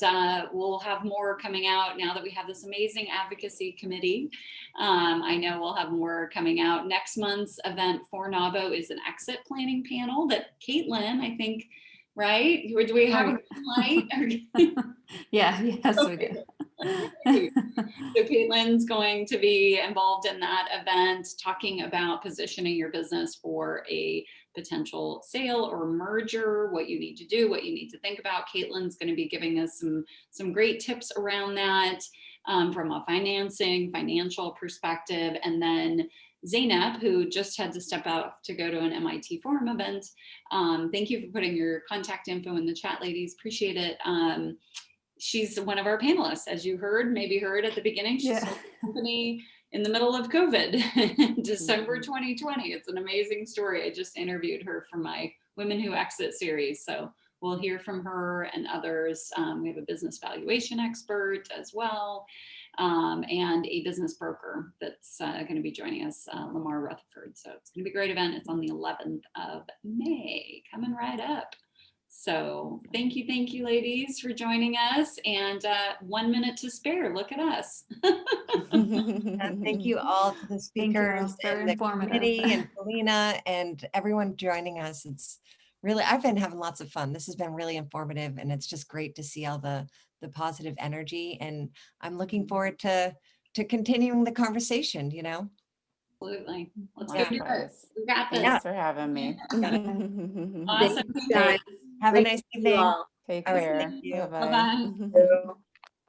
we'll have more coming out now that we have this amazing advocacy committee. I know we'll have more coming out. Next month's event for NAWBO is an exit planning panel that Caitlin, I think, right? Do we have a green light? Yes, we do. So Caitlin's going to be involved in that event, talking about positioning your business for a potential sale or merger, what you need to do, what you need to think about. Caitlin's going to be giving us some great tips around that from a financial perspective. And then Zainab, who just had to step out to go to an MIT Forum event. Thank you for putting your contact info in the chat, ladies. Appreciate it. She's one of our panelists, as you maybe heard at the beginning. She sold the company in the middle of COVID, December 2020. It's an amazing story. I just interviewed her for my Women Who Exit series. So we'll hear from her and others. We have a business valuation expert as well, and a business broker that's going to be joining us, Lamar Rutherford. So it's going to be a great event. It's on the 11th of May, coming right up. So thank you, ladies, for joining us. And 1 minute to spare. Look at us. And thank you all to the speakers Very and the informative. committee and Felena and everyone joining us. It's really, I've been having lots of fun. This has been really informative, and it's just great to see all the positive energy. And I'm looking forward to continuing the conversation, you know? Absolutely. Let's Yeah. go do it. We got this. Thanks for having me. Awesome. Guys. Have a Great nice to see you evening. all. Take All right, care. thank you. Bye-bye. Bye-bye.